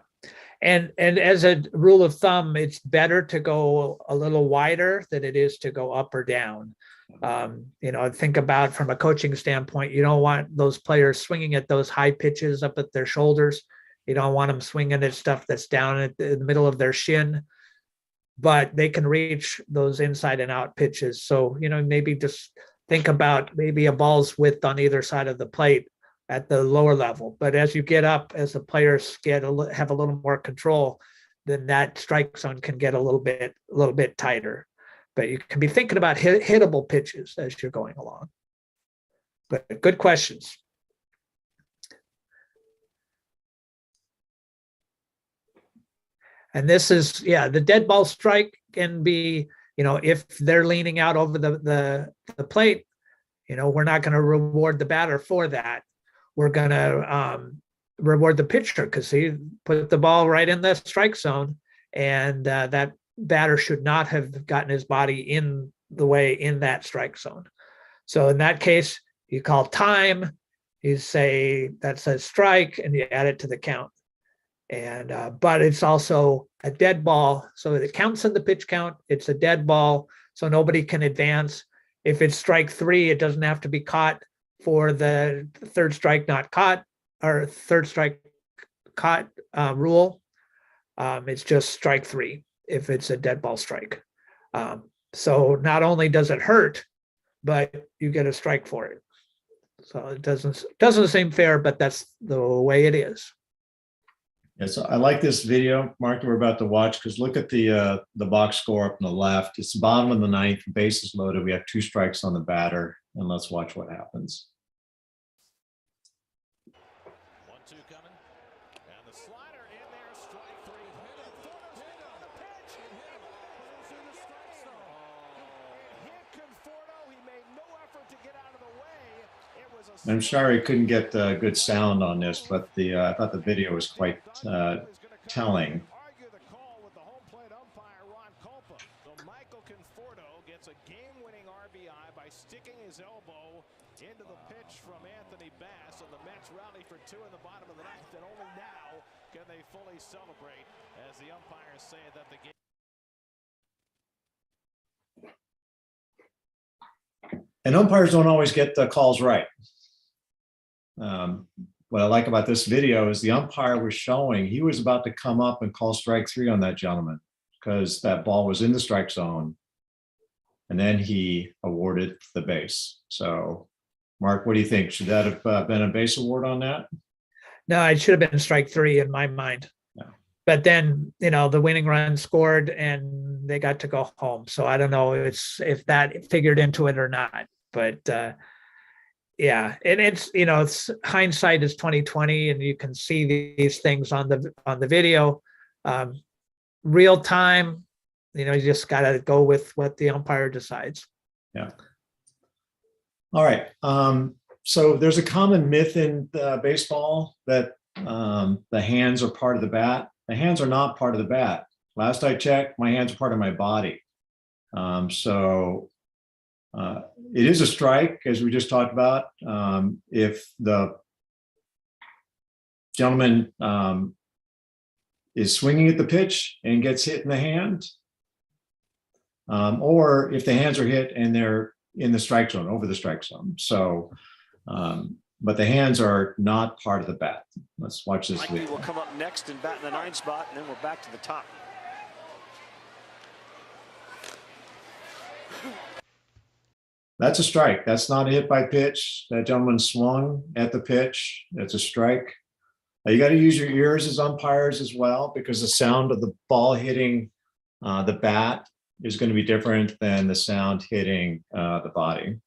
And as a rule of thumb, it's better to go a little wider than it is to go up or down. Think about from a coaching standpoint, you don't want those players swinging at those high pitches up at their shoulders. You don't want them swinging at stuff that's down in the middle of their shin, but they can reach those inside and out pitches. So, maybe just think about maybe a ball's width on either side of the plate at the lower level. But as you get up, as the players have a little more control, then that strike zone can get a little bit tighter. But you can be thinking about hittable pitches as you're going along. But good questions. And this is, the dead ball strike can be, if they're leaning out over the plate, we're not going to reward the batter for that. We're going to reward the pitcher because he put the ball right in the strike zone, and that batter should not have gotten his body in the way in that strike zone. So in that case, you call time, you say that's a strike, and you add it to the count. And but it's also a dead ball, so it counts in the pitch count. It's a dead ball, so nobody can advance. If it's strike 3, it doesn't have to be caught for the third strike not caught or third strike caught rule. It's just strike 3 if it's a dead ball strike. So not only does it hurt, but you get a strike for it. So it doesn't seem fair, but that's the way it is. Yeah, so I like this video, Mark, that we're about to watch, because look at the box score up on the left. It's the bottom of the 9th, bases loaded. We have 2 strikes on the batter, and let's watch what happens. 1-2 coming, and the slider in there, strike 3. I'm sorry I couldn't get good sound on this, but I thought the video was quite telling. Michael Conforto gets a game-winning RBI by sticking his elbow into the pitch from Anthony Bass, and the Mets rally for 2 in the bottom of the 9th, and only now can they fully celebrate as the umpires say that the game. And umpires don't always get the calls right. What I like about this video is the umpire was showing he was about to come up and call strike 3 on that gentleman because that ball was in the strike zone. And then he awarded the base. So, Mark, what do you think? Should that have been a base award on that? No, it should have been strike 3 in my mind. Yeah. But then, the winning run scored and they got to go home. So I don't know if that figured into it or not. But yeah, and it's hindsight is 2020, and you can see these things on the video. Real time, you just got to go with what the umpire decides. Yeah. All right. So there's a common myth in baseball that the hands are part of the bat. The hands are not part of the bat. Last I checked, my hands are part of my body. It is a strike, as we just talked about. If the gentleman is swinging at the pitch and gets hit in the hand, or if the hands are hit and they're in the strike zone, over the strike zone. So, but the hands are not part of the bat. Let's watch this video. Will come up next and bat in the 9th spot, and then we're back to the top. That's a strike. That's not a hit by pitch. That gentleman swung at the pitch. That's a strike. You got to use your ears as umpires as well, because the sound of the ball hitting the bat is going to be different than the sound hitting the body.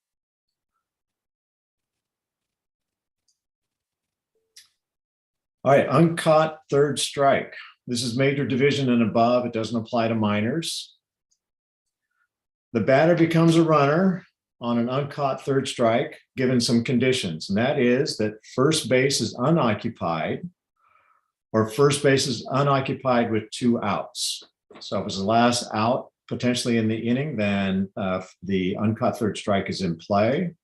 All right, uncaught third strike. This is major division and above. It doesn't apply to minors. The batter becomes a runner on an uncaught third strike, given some conditions, and that is that first base is unoccupied, or first base is unoccupied with 2 outs. So if it was the last out potentially in the inning, then the uncut third strike is in play.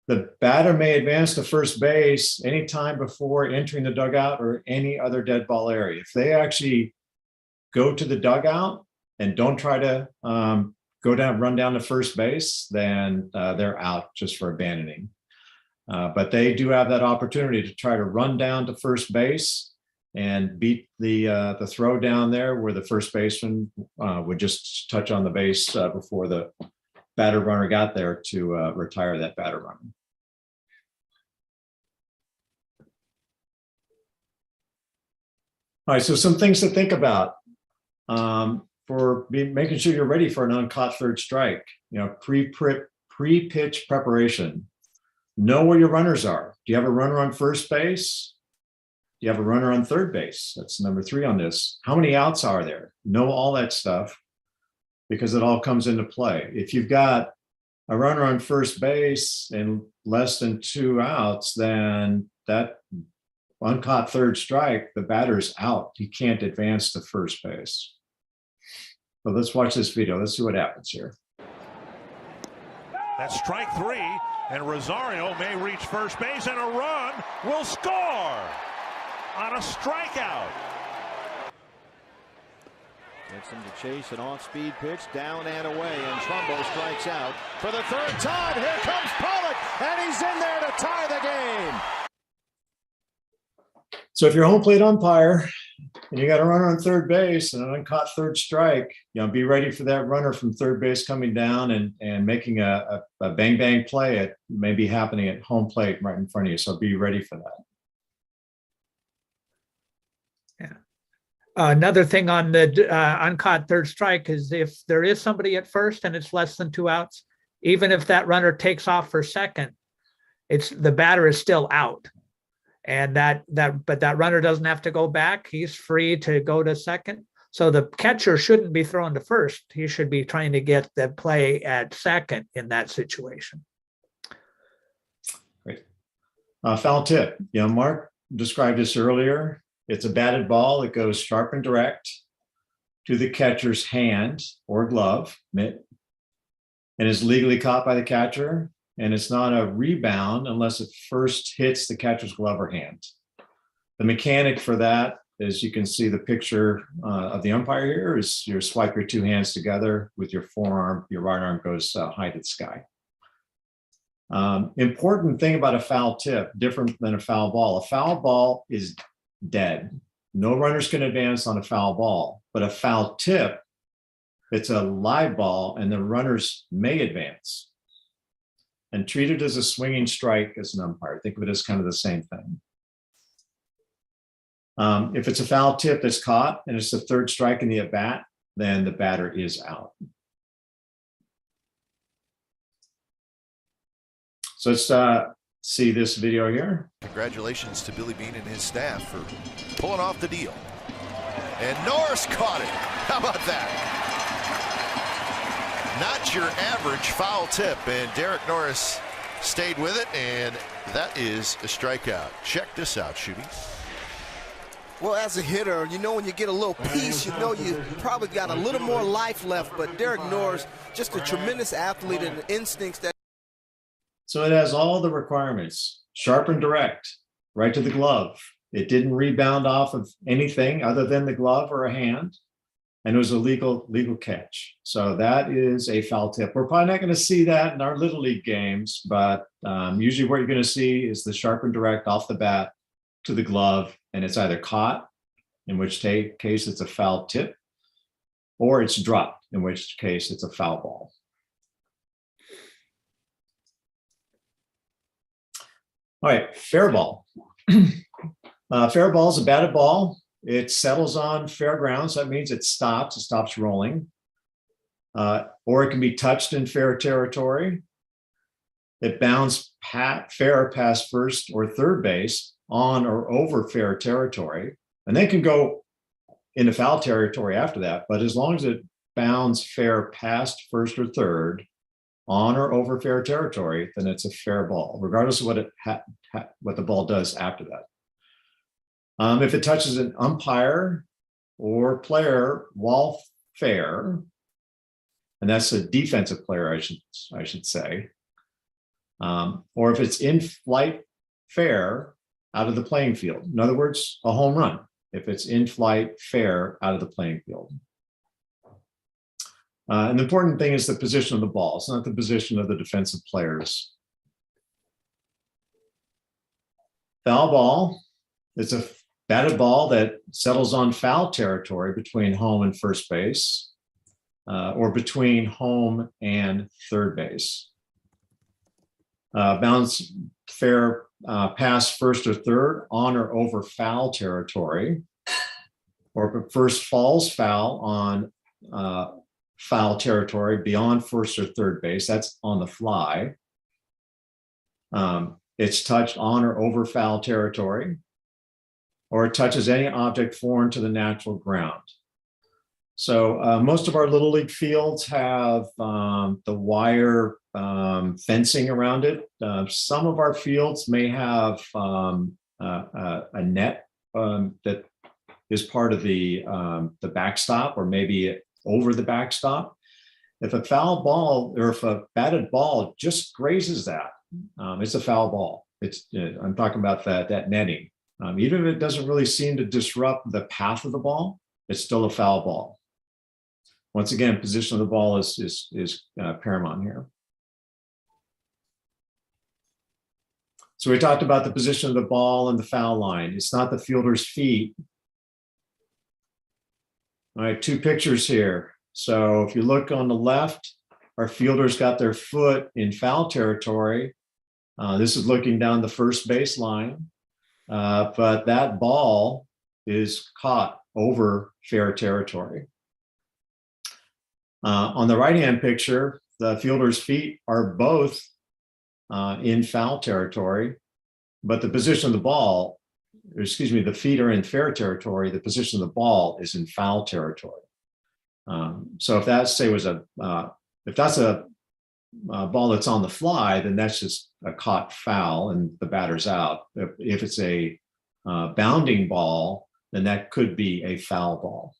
The batter may advance to first base anytime before entering the dugout or any other dead ball area. If they actually go to the dugout and don't try to run down to first base, then they're out just for abandoning. But they do have that opportunity to try to run down to first base and beat the throw down there, where the first baseman would just touch on the base before the batter runner got there to retire that batter runner. All right, so some things to think about for making sure you're ready for an uncaught third strike. Pre-pitch preparation. Know where your runners are. Do you have a runner on first base? Do you have a runner on third base? That's number 3 on this. How many outs are there? Know all that stuff, because it all comes into play. If you've got a runner on first base and less than 2 outs, then that uncaught third strike, the batter's out. He can't advance to first base. So let's watch this video. Let's see what happens here. That's strike 3, and Rosario may reach first base, and a run will score on a strikeout. Gets him to chase an off-speed pitch, down and away, and Trumbo strikes out for the third time. Here comes Pollock, and he's in there to tie the game. So if you're a home plate umpire and you got a runner on third base and an uncaught third strike, be ready for that runner from third base coming down and making a bang bang play. It may be happening at home plate right in front of you. So be ready for that. Another thing on the uncaught third strike is if there is somebody at first and it's less than 2 outs, even if that runner takes off for second, the batter is still out. And but that runner doesn't have to go back. He's free to go to second. So the catcher shouldn't be thrown to first. He should be trying to get the play at second in that situation. Great. Foul tip. Mark described this earlier. It's a batted ball. It goes sharp and direct to the catcher's hand or glove, mitt, and is legally caught by the catcher. And it's not a rebound unless it first hits the catcher's glove or hand. The mechanic for that is, you can see the picture of the umpire here, is you swipe your 2 hands together with your forearm. Your right arm goes high to the sky. Important thing about a foul tip, different than a foul ball. A foul ball is dead. No runners can advance on a foul ball, but a foul tip, it's a live ball and the runners may advance. And treat it as a swinging strike as an umpire. Think of it as kind of the same thing. If it's a foul tip that's caught and it's the third strike in the at-bat, then the batter is out. So let's see this video here. Congratulations to Billy Beane and his staff for pulling off the deal. And Norris caught it. How about that? Not your average foul tip, and Derek Norris stayed with it, and that is a strikeout. Check this out, Shooty. Well, as a hitter, when you get a little piece, you probably got a little more life left, but Derek Norris, just a tremendous athlete and instincts that. So it has all the requirements, sharp and direct, right to the glove. It didn't rebound off of anything other than the glove or a hand. And it was a legal catch. So that is a foul tip. We're probably not going to see that in our Little League games, but usually what you're going to see is the sharp and direct off the bat to the glove, and it's either caught, in which case it's a foul tip, or it's dropped, in which case it's a foul ball. All right, fair ball. Fair ball is a batted ball. It settles on fair ground, so that means it stops rolling. Or it can be touched in fair territory. It bounds fair past first or third base on or over fair territory. And they can go into foul territory after that, but as long as it bounds fair past first or third on or over fair territory, then it's a fair ball, regardless of what the ball does after that. If it touches an umpire or player while fair, and that's a defensive player, I should say, or if it's in flight fair out of the playing field. In other words, a home run, if it's in flight fair out of the playing field. And the important thing is the position of the ball. It's not the position of the defensive players. Foul ball, it's a batted ball that settles on foul territory between home and first base, or between home and third base. Bounce fair past first or third on or over foul territory, or if it first falls foul on foul territory beyond first or third base, that's on the fly. It's touched on or over foul territory, or it touches any object foreign to the natural ground. So most of our Little League fields have the wire fencing around it. Some of our fields may have a net that is part of the backstop, or maybe over the backstop. If a foul ball or if a batted ball just grazes that, it's a foul ball. I'm talking about that netting. Even if it doesn't really seem to disrupt the path of the ball, it's still a foul ball. Once again, position of the ball is paramount here. So we talked about the position of the ball and the foul line. It's not the fielder's feet. All right, 2 pictures here. So if you look on the left, our fielder's got their foot in foul territory. This is looking down the first baseline, but that ball is caught over fair territory. On the right-hand picture, the fielder's feet are both in foul territory, but the position of the ball, or excuse me, the feet are in fair territory. The position of the ball is in foul territory. So if that, say, was if that's a ball that's on the fly, then that's just a caught foul and the batter's out. If it's a bounding ball, then that could be a foul ball.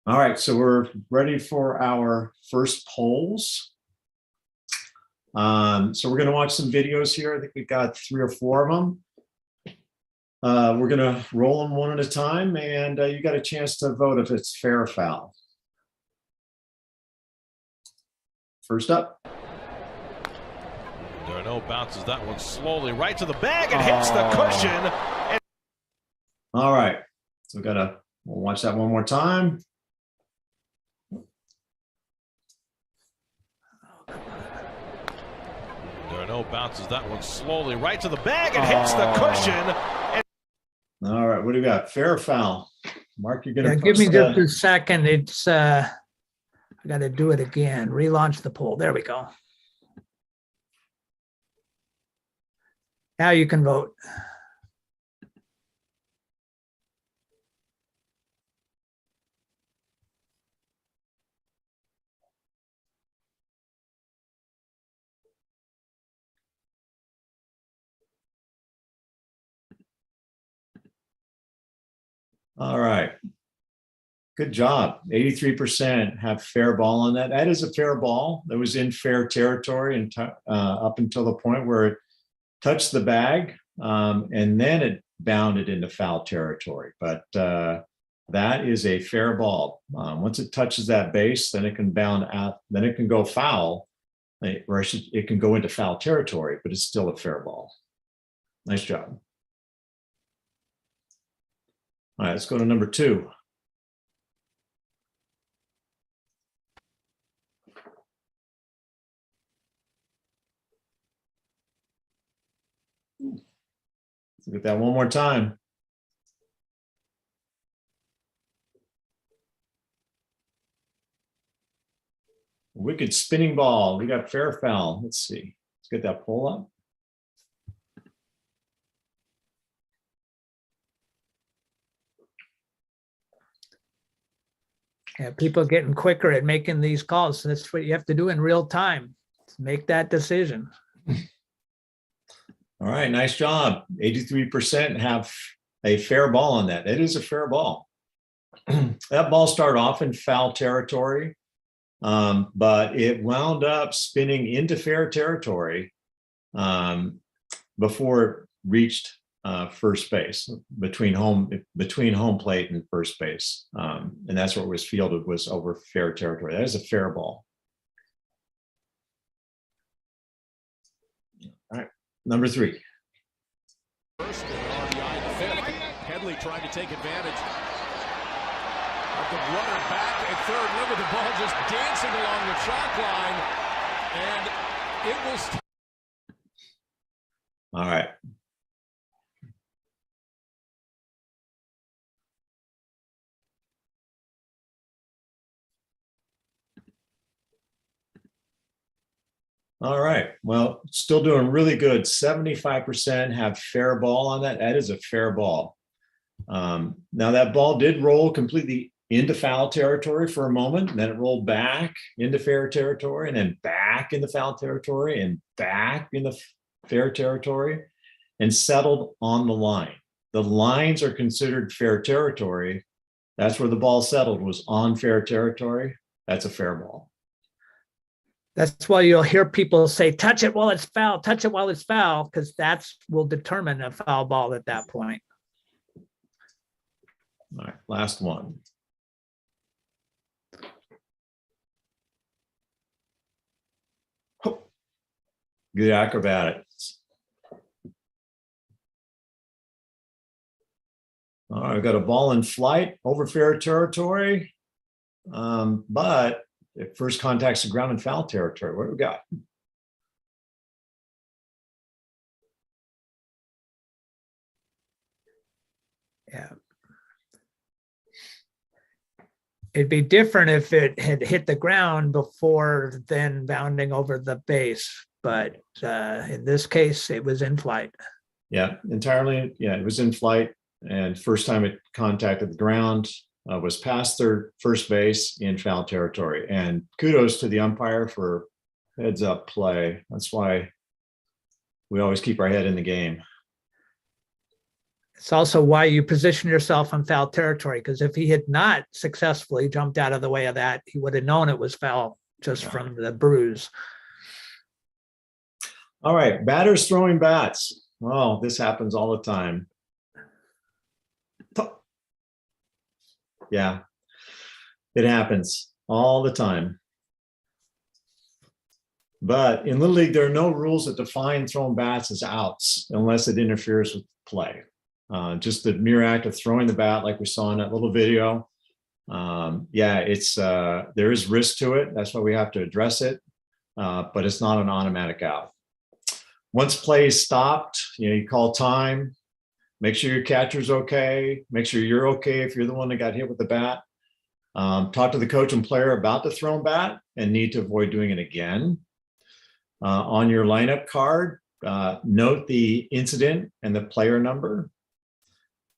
All right, so we're ready for our first polls. So we're going to watch some videos here. I think we've got 3 or 4 of them. We're going to roll them one at a time, and you got a chance to vote if it's fair or foul. First up. Darno bounces that one slowly right to the bag and hits the cushion. All right, so we'll watch that one more time. Darno bounces that one slowly right to the bag and hits the cushion. All right, what do you got? Fair or foul? Mark, you're gonna give me just a second. It's I got to do it again. Relaunch the poll. There we go. Now you can vote. All right. Good job. 83% have fair ball on that. That is a fair ball. That was in fair territory and up until the point where it touched the bag, and then it bounded into foul territory. But that is a fair ball. Once it touches that base, then it can bound out. Then it can go foul, or it can go into foul territory, but it's still a fair ball. Nice job. All right, let's go to number 2. Let's look at that one more time. Wicked spinning ball. We got fair foul. Let's see. Let's get that poll up. Yeah, people are getting quicker at making these calls. So that's what you have to do in real time. Make that decision. All right, nice job. 83% have a fair ball on that. It is a fair ball. That ball started off in foul territory, but it wound up spinning into fair territory before it reached first base, between home plate and first base, and that's where it was fielded, was over fair territory. That is a fair ball. All right, number 3. First and RBI in the 5th. Headley trying to take advantage of the runner back at third. Remember, the ball just dancing along the chalk line, and it was. All right. All right, well, still doing really good. 75% have fair ball on that. That is a fair ball. Now that ball did roll completely into foul territory for a moment, and then it rolled back into fair territory, and then back into foul territory, and back into fair territory, and settled on the line. The lines are considered fair territory. That's where the ball settled, was on fair territory. That's a fair ball. That's why you'll hear people say, touch it while it's foul, touch it while it's foul, because that's will determine a foul ball at that point. All right, last one. Good acrobatics. All right, I've got a ball in flight over fair territory, but it first contacts the ground in foul territory. What do we got? Yeah. It'd be different if it had hit the ground before then bounding over the base. But in this case, it was in flight. Yeah, entirely. Yeah, it was in flight. And first time it contacted the ground was past their first base in foul territory. And kudos to the umpire for heads up play. That's why we always keep our head in the game. It's also why you position yourself in foul territory, because if he had not successfully jumped out of the way of that, he would have known it was foul just from the bruise. All right, batters throwing bats. Well, this happens all the time. Yeah, it happens all the time. But in Little League, there are no rules that define throwing bats as outs unless it interferes with play. Just the mere act of throwing the bat, like we saw in that little video. Yeah, it's there is risk to it. That's why we have to address it. But it's not an automatic out. Once play is stopped, you call time. Make sure your catcher's okay. Make sure you're okay if you're the one that got hit with the bat. Talk to the coach and player about the thrown bat and need to avoid doing it again. On your lineup card, note the incident and the player number.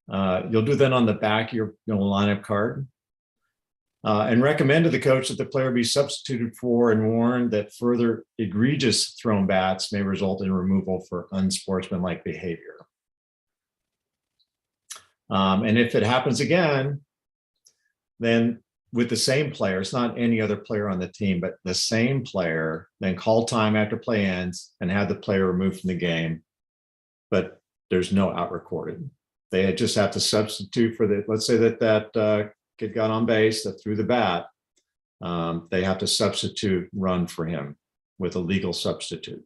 You'll do that on the back of your lineup card. And recommend to the coach that the player be substituted for and warned that further egregious thrown bats may result in removal for unsportsmanlike behavior. And if it happens again, then with the same player, it's not any other player on the team, but the same player, then call time after play ends and have the player removed from the game. But there's no out recorded. They just have to substitute for the, let's say that kid got on base that threw the bat. They have to substitute run for him with a legal substitute.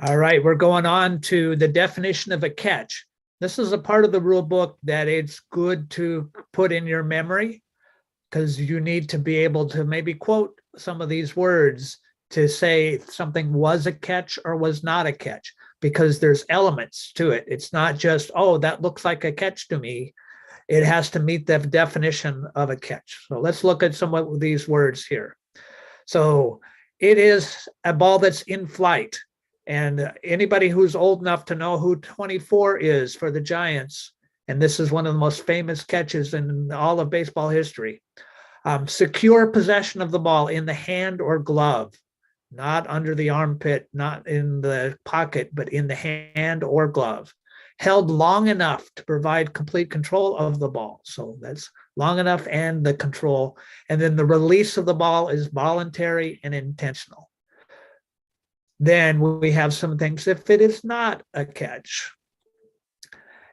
All right, we're going on to the definition of a catch. This is a part of the rule book that it's good to put in your memory because you need to be able to maybe quote some of these words to say something was a catch or was not a catch, because there's elements to it. It's not just, oh, that looks like a catch to me. It has to meet the definition of a catch. So let's look at some of these words here. So it is a ball that's in flight. And anybody who's old enough to know who 24 is for the Giants, and this is one of the most famous catches in all of baseball history, secure possession of the ball in the hand or glove, not under the armpit, not in the pocket, but in the hand or glove, held long enough to provide complete control of the ball. So that's long enough and the control. And then the release of the ball is voluntary and intentional. Then we have some things if it is not a catch.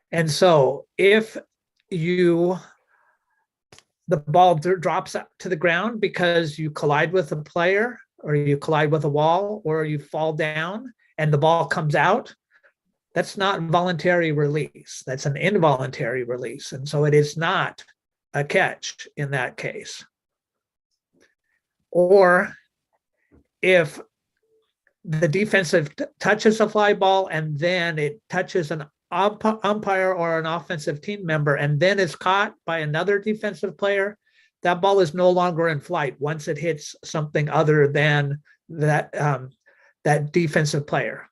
And so if the ball drops to the ground because you collide with a player or you collide with a wall or you fall down and the ball comes out, that's not voluntary release. That's an involuntary release. And so it is not a catch in that case. Or if the defensive touches a fly ball and then it touches an umpire or an offensive team member and then is caught by another defensive player, that ball is no longer in flight once it hits something other than that, that defensive player.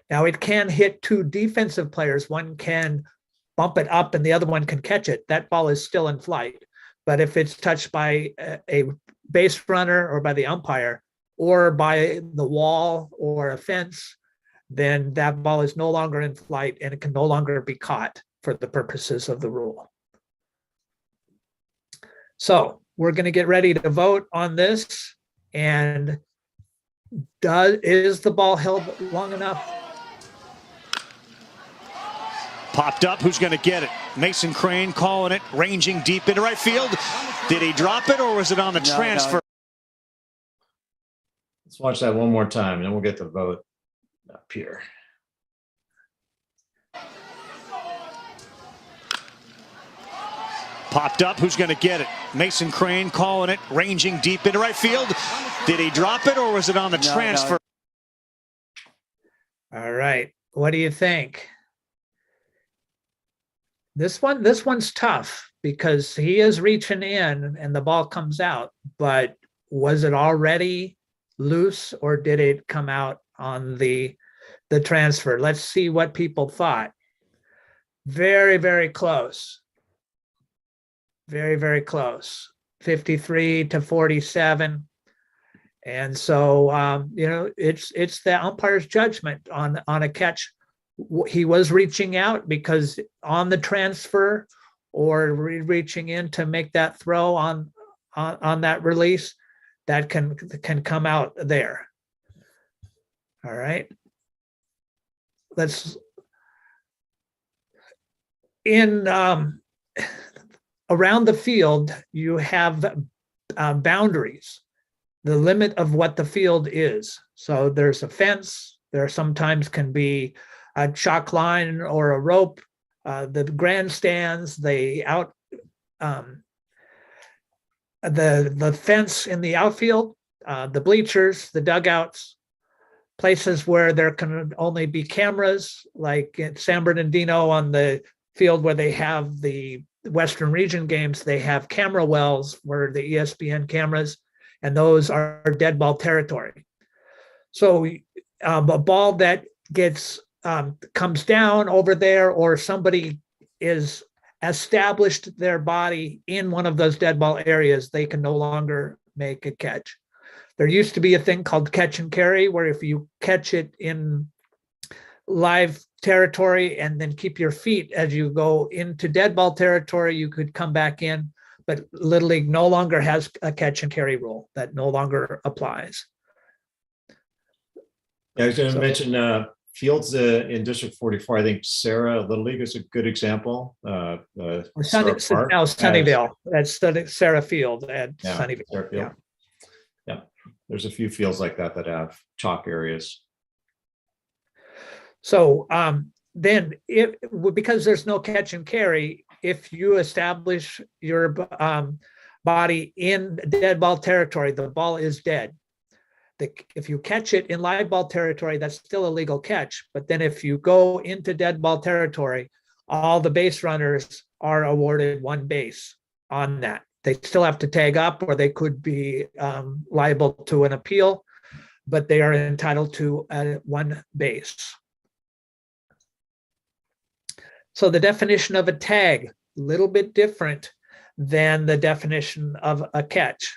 Now it can hit two defensive players. One can bump it up and the other one can catch it. That ball is still in flight. But if it's touched by a base runner or by the umpire or by the wall or a fence, then that ball is no longer in flight and it can no longer be caught for the purposes of the rule. So we're going to get ready to vote on this. And is the ball held long enough? Popped up. Who's going to get it? Mason Crane calling it, ranging deep into right field. Did he drop it or was it on the transfer? Let's watch that one more time and then we'll get the vote up here. Popped up. Who's going to get it? Mason Crane calling it, ranging deep into right field. Did he drop it or was it on the transfer? All right. What do you think? This one's tough because he is reaching in and the ball comes out, but was it already loose or did it come out on the transfer? Let's see what people thought. Very, very close. Very, very close. 53-47. And so, it's the umpire's judgment on a catch. He was reaching out because on the transfer or reaching in to make that throw on that release, that can come out there. All right. Around the field, you have boundaries, the limit of what the field is. So there's a fence. There sometimes can be a chalk line or a rope, the grandstands, the fence in the outfield, the bleachers, the dugouts, places where there can only be cameras, like at San Bernardino on the field where they have the Western Region games, they have camera wells where the ESPN cameras, and those are dead ball territory. So a ball that comes down over there, or somebody is established their body in one of those dead ball areas, they can no longer make a catch. There used to be a thing called catch and carry, where if you catch it in live territory and then keep your feet as you go into dead ball territory, you could come back in. But Little League no longer has a catch and carry rule. That no longer applies. Yeah, I was going to mention fields in District 44. I think Sarah Little League is a good example. Sunnyvale. That's Sarah Field at Sunnyvale. Yeah. There's a few fields like that have chalk areas. So then, because there's no catch and carry, if you establish your body in dead ball territory, the ball is dead. If you catch it in live ball territory, that's still a legal catch. But then if you go into dead ball territory, all the base runners are awarded one base on that. They still have to tag up, or they could be liable to an appeal, but they are entitled to one base. So the definition of a tag, a little bit different than the definition of a catch.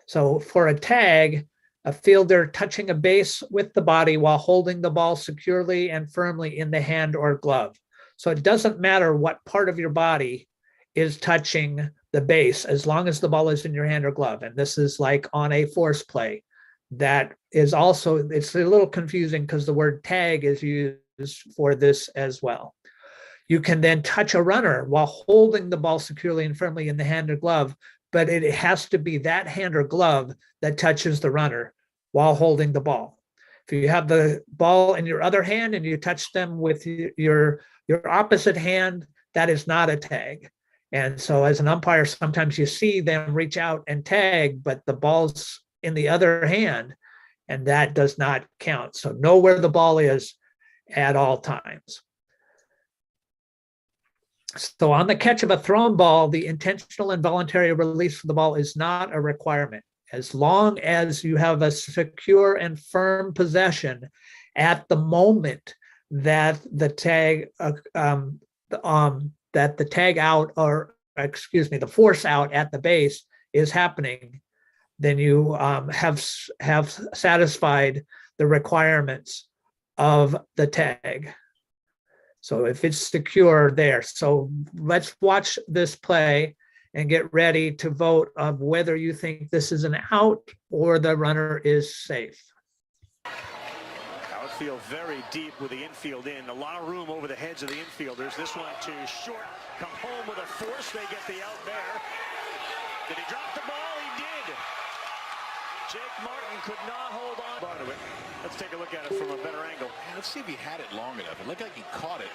So for a tag, a fielder touching a base with the body while holding the ball securely and firmly in the hand or glove. So it doesn't matter what part of your body is touching the base, as long as the ball is in your hand or glove. And this is like on a force play. That is also, it's a little confusing because the word tag is used for this as well. You can then touch a runner while holding the ball securely and firmly in the hand or glove, but it has to be that hand or glove that touches the runner while holding the ball. If you have the ball in your other hand and you touch them with your opposite hand, that is not a tag. And so as an umpire, sometimes you see them reach out and tag, but the ball's in the other hand, and that does not count. So know where the ball is at all times. So on the catch of a thrown ball, the intentional and voluntary release of the ball is not a requirement. As long as you have a secure and firm possession at the moment that the tag that the tag out, or excuse me, the force out at the base is happening, then you have satisfied the requirements of the tag. So if it's secure there. So let's watch this play and get ready to vote of whether you think this is an out or the runner is safe. Outfield very deep with the infield in. A lot of room over the heads of the infielders. This one too short. Come home with a force. They get the out there. Did he drop the ball? He did. Jake Martin could not hold on to it. Let's take a look at it from a better angle. Let's see if he had it long enough. It looked like he caught it.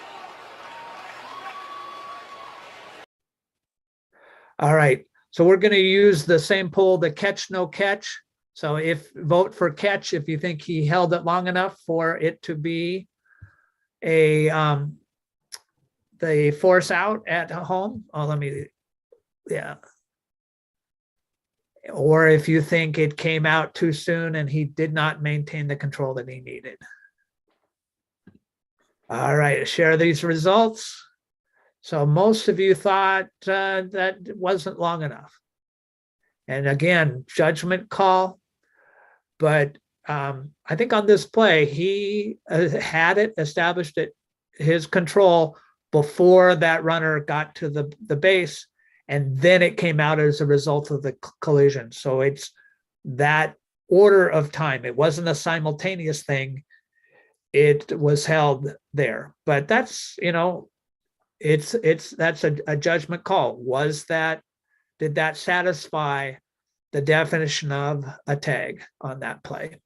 All right. So we're going to use the same poll, the catch, no catch. So if vote for catch, if you think he held it long enough for it to be a the force out at home. Oh, yeah. Or if you think it came out too soon and he did not maintain the control that he needed. All right, share these results. So most of you thought that it wasn't long enough. And again, judgment call. But I think on this play, he had it, established it, his control before that runner got to the base, and then it came out as a result of the collision. So it's that order of time. It wasn't a simultaneous thing. It was held there. But that's, that's a judgment call. Did that satisfy the definition of a tag on that play?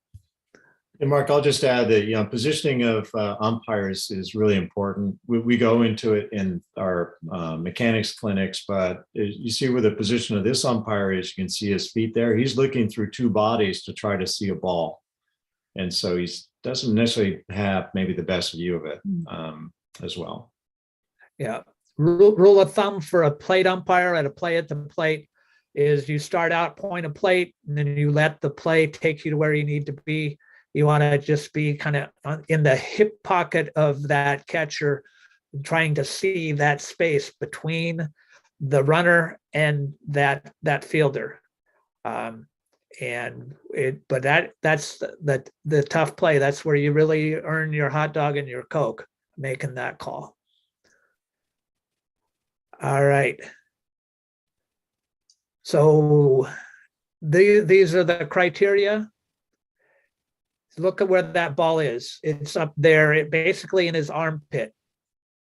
And Mark, I'll just add that, positioning of umpires is really important. We go into it in our mechanics clinics, but you see where the position of this umpire is, you can see his feet there. He's looking through two bodies to try to see a ball. And so he doesn't necessarily have maybe the best view of it as well. Yeah. Rule of thumb for a plate umpire at a play at the plate is you start out point of plate, and then you let the play take you to where you need to be. You want to just be kind of in the hip pocket of that catcher, trying to see that space between the runner and that fielder. But that's the tough play. That's where you really earn your hot dog and your Coke, making that call. All right. So these are the criteria. Look at where that ball is. It's up there, basically in his armpit.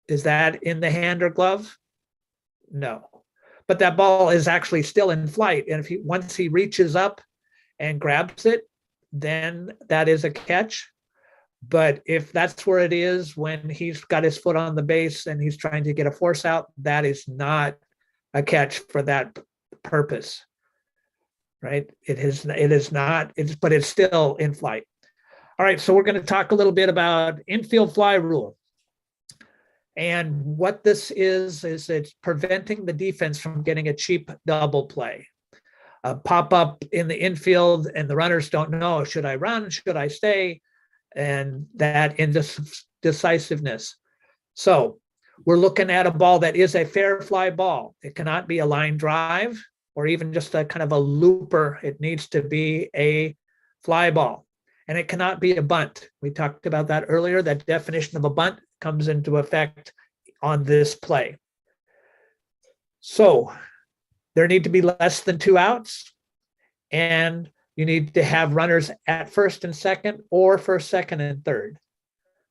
Is that in the hand or glove? No. But that ball is actually still in flight. And once he reaches up and grabs it, then that is a catch. But if that's where it is when he's got his foot on the base and he's trying to get a force out, that is not a catch for that purpose, right? It is not, but it's still in flight. All right, so we're going to talk a little bit about infield fly rule. And what this is it's preventing the defense from getting a cheap double play. Pop up in the infield and the runners don't know, should I run, should I stay? And that indecisiveness. So we're looking at a ball that is a fair fly ball. It cannot be a line drive or even just a kind of a looper. It needs to be a fly ball. And it cannot be a bunt. We talked about that earlier. That definition of a bunt comes into effect on this play. So there need to be less than 2 outs, and you need to have runners at first and second, or first, second, and third.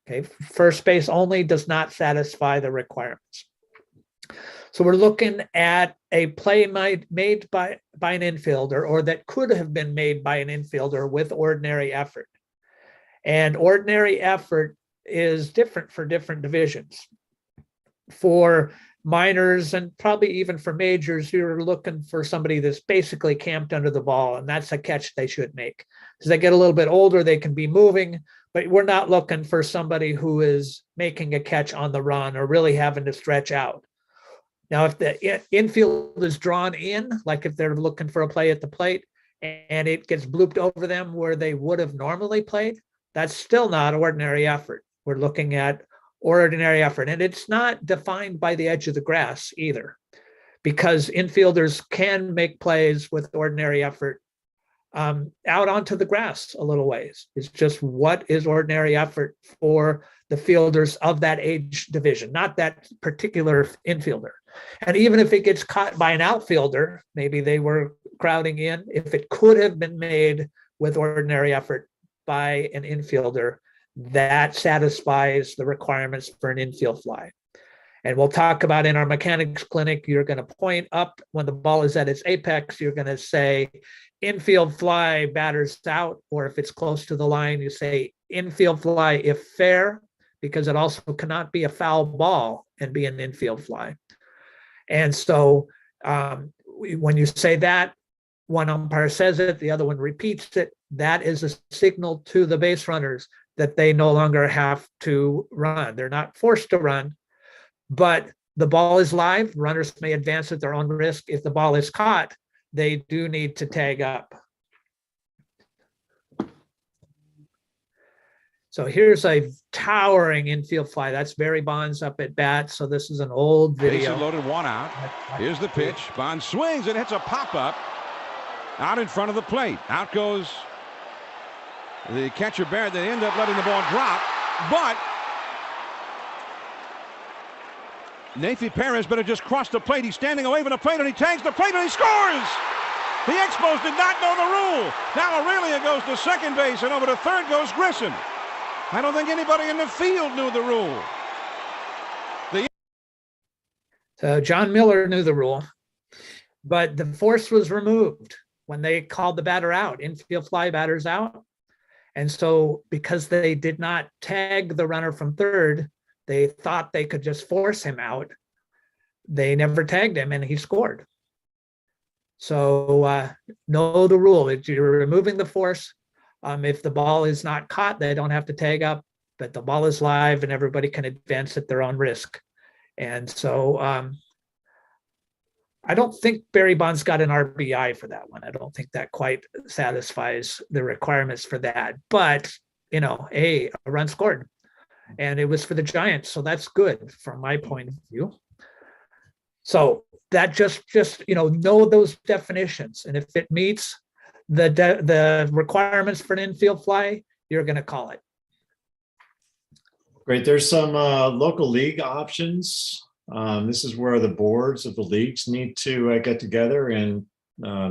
Okay, first base only does not satisfy the requirements. So we're looking at a play made by an infielder, or that could have been made by an infielder with ordinary effort. And ordinary effort is different for different divisions. For minors and probably even for majors, you're looking for somebody that's basically camped under the ball, and that's a catch they should make. As they get a little bit older, they can be moving, but we're not looking for somebody who is making a catch on the run or really having to stretch out. Now, if the infield is drawn in, like if they're looking for a play at the plate and it gets blooped over them where they would have normally played, that's still not ordinary effort. We're looking at ordinary effort, and it's not defined by the edge of the grass either, because infielders can make plays with ordinary effort out onto the grass a little ways. It's just what is ordinary effort for the fielders of that age division, not that particular infielder. And even if it gets caught by an outfielder, maybe they were crowding in, if it could have been made with ordinary effort by an infielder, that satisfies the requirements for an infield fly. And we'll talk about in our mechanics clinic, you're going to point up when the ball is at its apex, you're going to say infield fly, batters out, or if it's close to the line, you say infield fly if fair, because it also cannot be a foul ball and be an infield fly. And so when you say that, one umpire says it, the other one repeats it, that is a signal to the base runners that they no longer have to run. They're not forced to run, but the ball is live. Runners may advance at their own risk. If the ball is caught, they do need to tag up. So here's a towering infield fly. That's Barry Bonds up at bat. So this is an old video. Bases loaded, one out. Here's the pitch. Bonds swings and hits a pop-up out in front of the plate. Out goes the catcher Barrett. They end up letting the ball drop, but Nathan Perez better just cross the plate. He's standing away from the plate, and he tags the plate, and he scores! The Expos did not know the rule. Now Aurelia goes to second base, and over to third goes Grissom. I don't think anybody in the field knew the rule. So John Miller knew the rule, but the force was removed when they called the batter out, infield fly, batters out. And so because they did not tag the runner from third, they thought they could just force him out. They never tagged him, and he scored. So know the rule. If you're removing the force, if the ball is not caught, they don't have to tag up, but the ball is live and everybody can advance at their own risk. And so I don't think Barry Bonds got an RBI for that one. I don't think that quite satisfies the requirements for that. But, you know, a run scored, and it was for the Giants. So that's good from my point of view. So that just know those definitions. And if it meets the requirements for an infield fly, you're going to call it. Great. There's some local league options. This is where the boards of the leagues need to get together and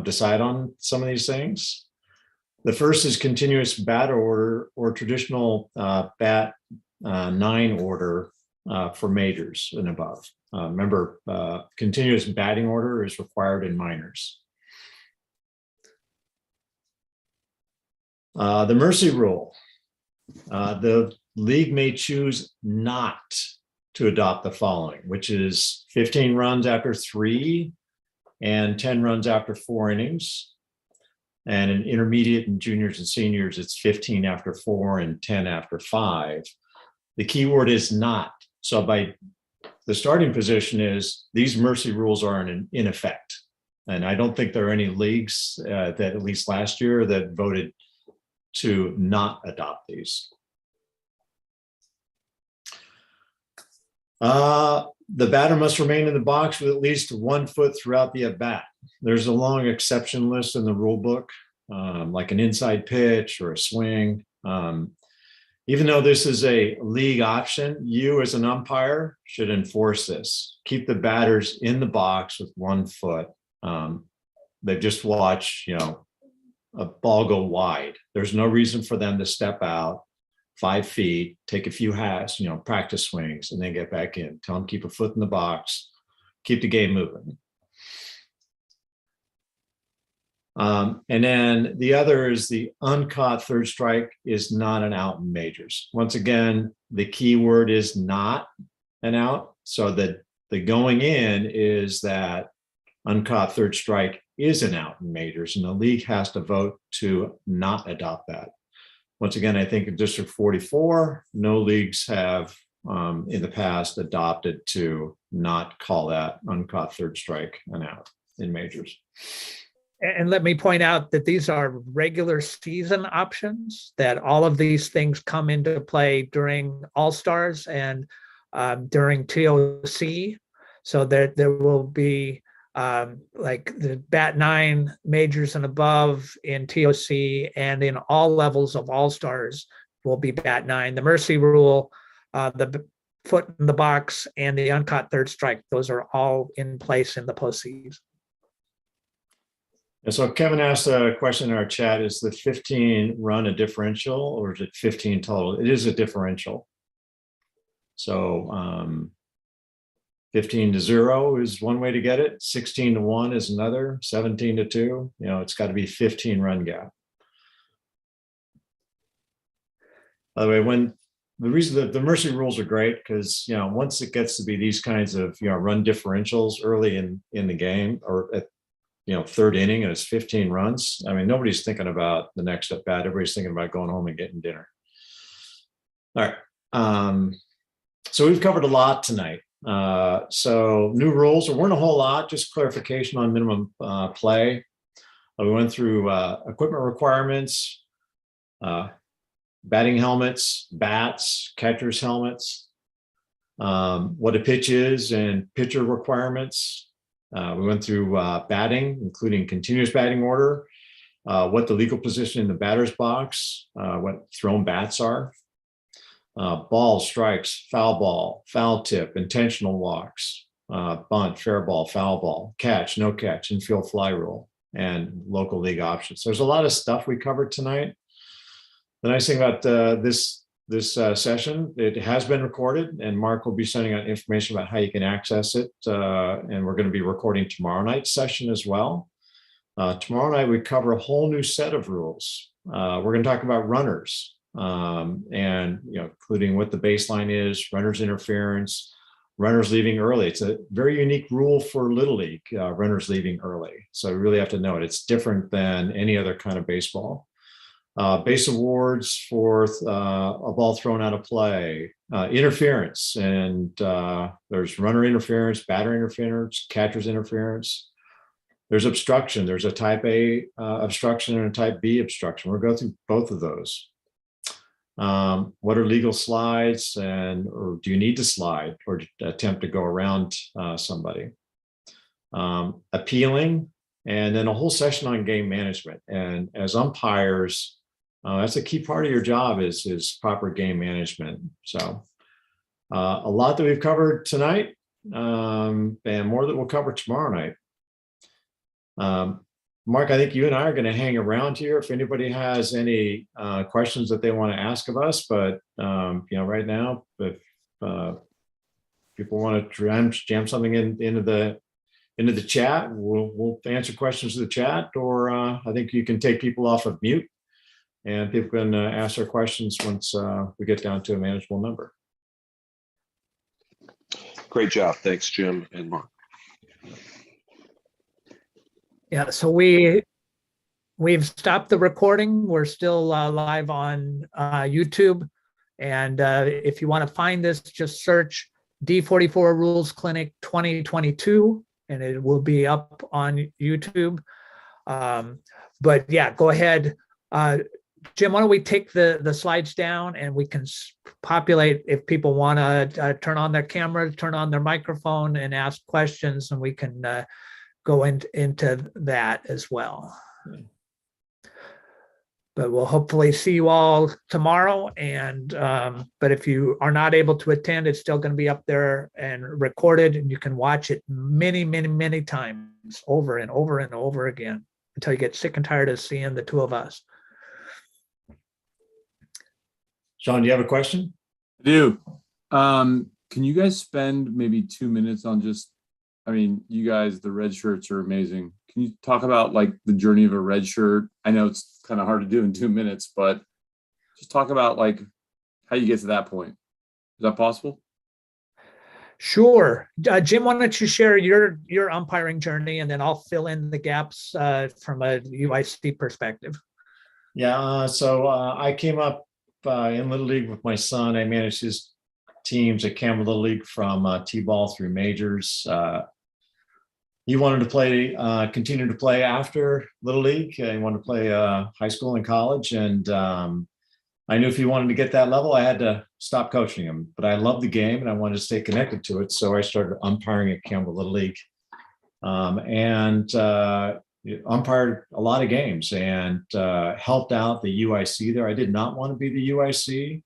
decide on some of these things. The first is continuous bat order or traditional bat 9 order for majors and above. Remember, continuous batting order is required in minors. The mercy rule. The league may choose not to adopt the following, which is 15 runs after 3 and 10 runs after 4 innings. And in intermediate and juniors and seniors, it's 15 after 4 and 10 after 5. The key word is not. So by the starting position is these mercy rules are in effect. And I don't think there are any leagues that at least last year that voted to not adopt these. The batter must remain in the box with at least 1 foot throughout the at-bat. There's a long exception list in the rule book, like an inside pitch or a swing. Even though this is a league option, you as an umpire should enforce this. Keep the batters in the box with 1 foot. They just watch, a ball go wide. There's no reason for them to step out 5 feet, take a few hats, practice swings, and then get back in. Tell them keep a foot in the box, keep the game moving. And then the other is the uncaught third strike is not an out in majors. Once again, the key word is not an out. So that the going in is that uncaught third strike is an out in majors, and the league has to vote to not adopt that. Once again, I think in District 44, no leagues have in the past adopted to not call that uncaught third strike an out in majors. And let me point out that these are regular season options, that all of these things come into play during All-Stars and during TOC. So there will be like the Bat 9 majors and above in TOC, and in all levels of All-Stars will be Bat 9. The mercy rule, the foot in the box, and the uncaught third strike, those are all in place in the postseason. And so Kevin asked a question in our chat, is the 15 run a differential or is it 15 total? It is a differential. So 15-0 is one way to get it. 16-1 is another. 17-2, you know, it's got to be 15 run gap. By the way, when the reason that the mercy rules are great, because, you know, once it gets to be these kinds of, you know, run differentials early in the game, or at, you know, third inning, and it's 15 runs. I mean, nobody's thinking about the next at bat. Everybody's thinking about going home and getting dinner. All right. So we've covered a lot tonight. So new rules, there weren't a whole lot, just clarification on minimum play. We went through equipment requirements, batting helmets, bats, catcher's helmets, what a pitch is and pitcher requirements. We went through batting, including continuous batting order, what the legal position in the batter's box, what thrown bats are, balls, strikes, foul ball, foul tip, intentional walks, bunt, fair ball, foul ball, catch, no catch, infield fly rule, and local league options. There's a lot of stuff we covered tonight. The nice thing about this session, it has been recorded, and Mark will be sending out information about how you can access it. And we're going to be recording tomorrow night's session as well. Tomorrow night, we cover a whole new set of rules. We're going to talk about runners, and, you know, including what the baseline is, runners interference, runners leaving early. It's a very unique rule for Little League, runners leaving early. So we really have to know it. It's different than any other kind of baseball. Base awards for a ball thrown out of play, interference, and there's runner interference, batter interference, catcher's interference. There's obstruction. There's a type A obstruction and a type B obstruction. We'll go through both of those. What are legal slides, or do you need to slide or attempt to go around somebody? Appealing, and then a whole session on game management. And as umpires, that's a key part of your job is proper game management. So a lot that we've covered tonight, and more that we'll cover tomorrow night. Mark, I think you and I are going to hang around here if anybody has any questions that they want to ask of us. But you know, right now, if people want to jam something into the chat, we'll answer questions in the chat, or I think you can take people off of mute, and people can ask their questions once we get down to a manageable number. Great job. Thanks, Jim and Mark. Yeah, so we've stopped the recording. We're still live on YouTube. And if you want to find this, just search D44 Rules Clinic 2022, and it will be up on YouTube. But yeah, go ahead. Jim, why don't we take the slides down, and we can populate if people want to turn on their camera, turn on their microphone, and ask questions, and we can go into that as well. But we'll hopefully see you all tomorrow. And but if you are not able to attend, it's still going to be up there and recorded, and you can watch it many, many, many times over and over and over again until you get sick and tired of seeing the two of us. Sean, do you have a question? I do. Can you guys spend maybe 2 minutes on just, I mean, you guys, the red shirts are amazing. Can you talk about like the journey of a red shirt? I know it's kind of hard to do in 2 minutes, but just talk about like how you get to that point. Is that possible? Sure. Jim, why don't you share your umpiring journey, and then I'll fill in the gaps from a UIC perspective. Yeah, so I came up in Little League with my son. I managed his teams at Campbell Little League from T-ball through majors. he wanted to play, continue to play after Little League. He wanted to play high school and college. And I knew if he wanted to get that level, I had to stop coaching him. But I loved the game and I wanted to stay connected to it. So I started umpiring at Campbell Little League. Umpired a lot of games and helped out the UIC there. I did not want to be the UIC,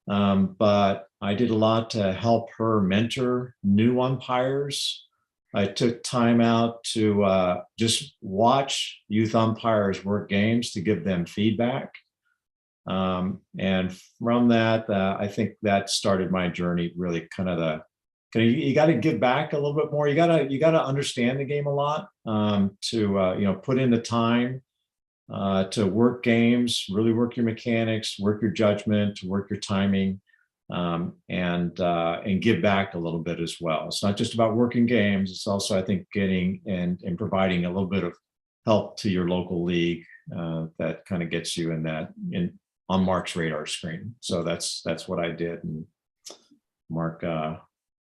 but I did a lot to help her mentor new umpires. I took time out to just watch youth umpires work games to give them feedback. And from that, I think that started my journey, really kind of you got to give back a little bit more. You got to understand the game a lot to put in the time to work games, really work your mechanics, work your judgment, work your timing, and give back a little bit as well. It's not just about working games. It's also, I think, getting and providing a little bit of help to your local league that kind of gets you on Mark's radar screen. So that's what I did, and Mark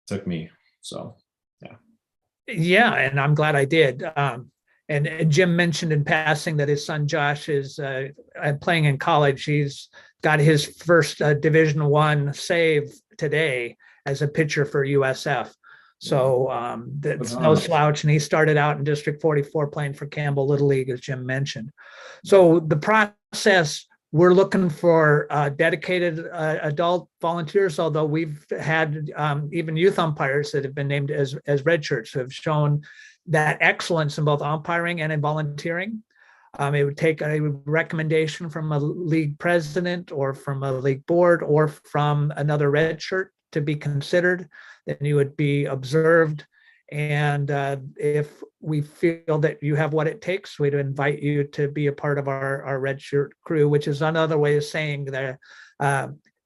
took me. So yeah, and I'm glad I did. And Jim mentioned in passing that his son Josh is playing in college. He's got his first Division I save today as a pitcher for USF. So that's no slouch. And he started out in District 44 playing for Campbell Little League, as Jim mentioned. So the process, we're looking for dedicated adult volunteers, although we've had even youth umpires that have been named as red shirts who have shown that excellence in both umpiring and in volunteering. It would take a recommendation from a league president or from a league board or from another red shirt to be considered. Then you would be observed. And if we feel that you have what it takes, we'd invite you to be a part of our red shirt crew, which is another way of saying the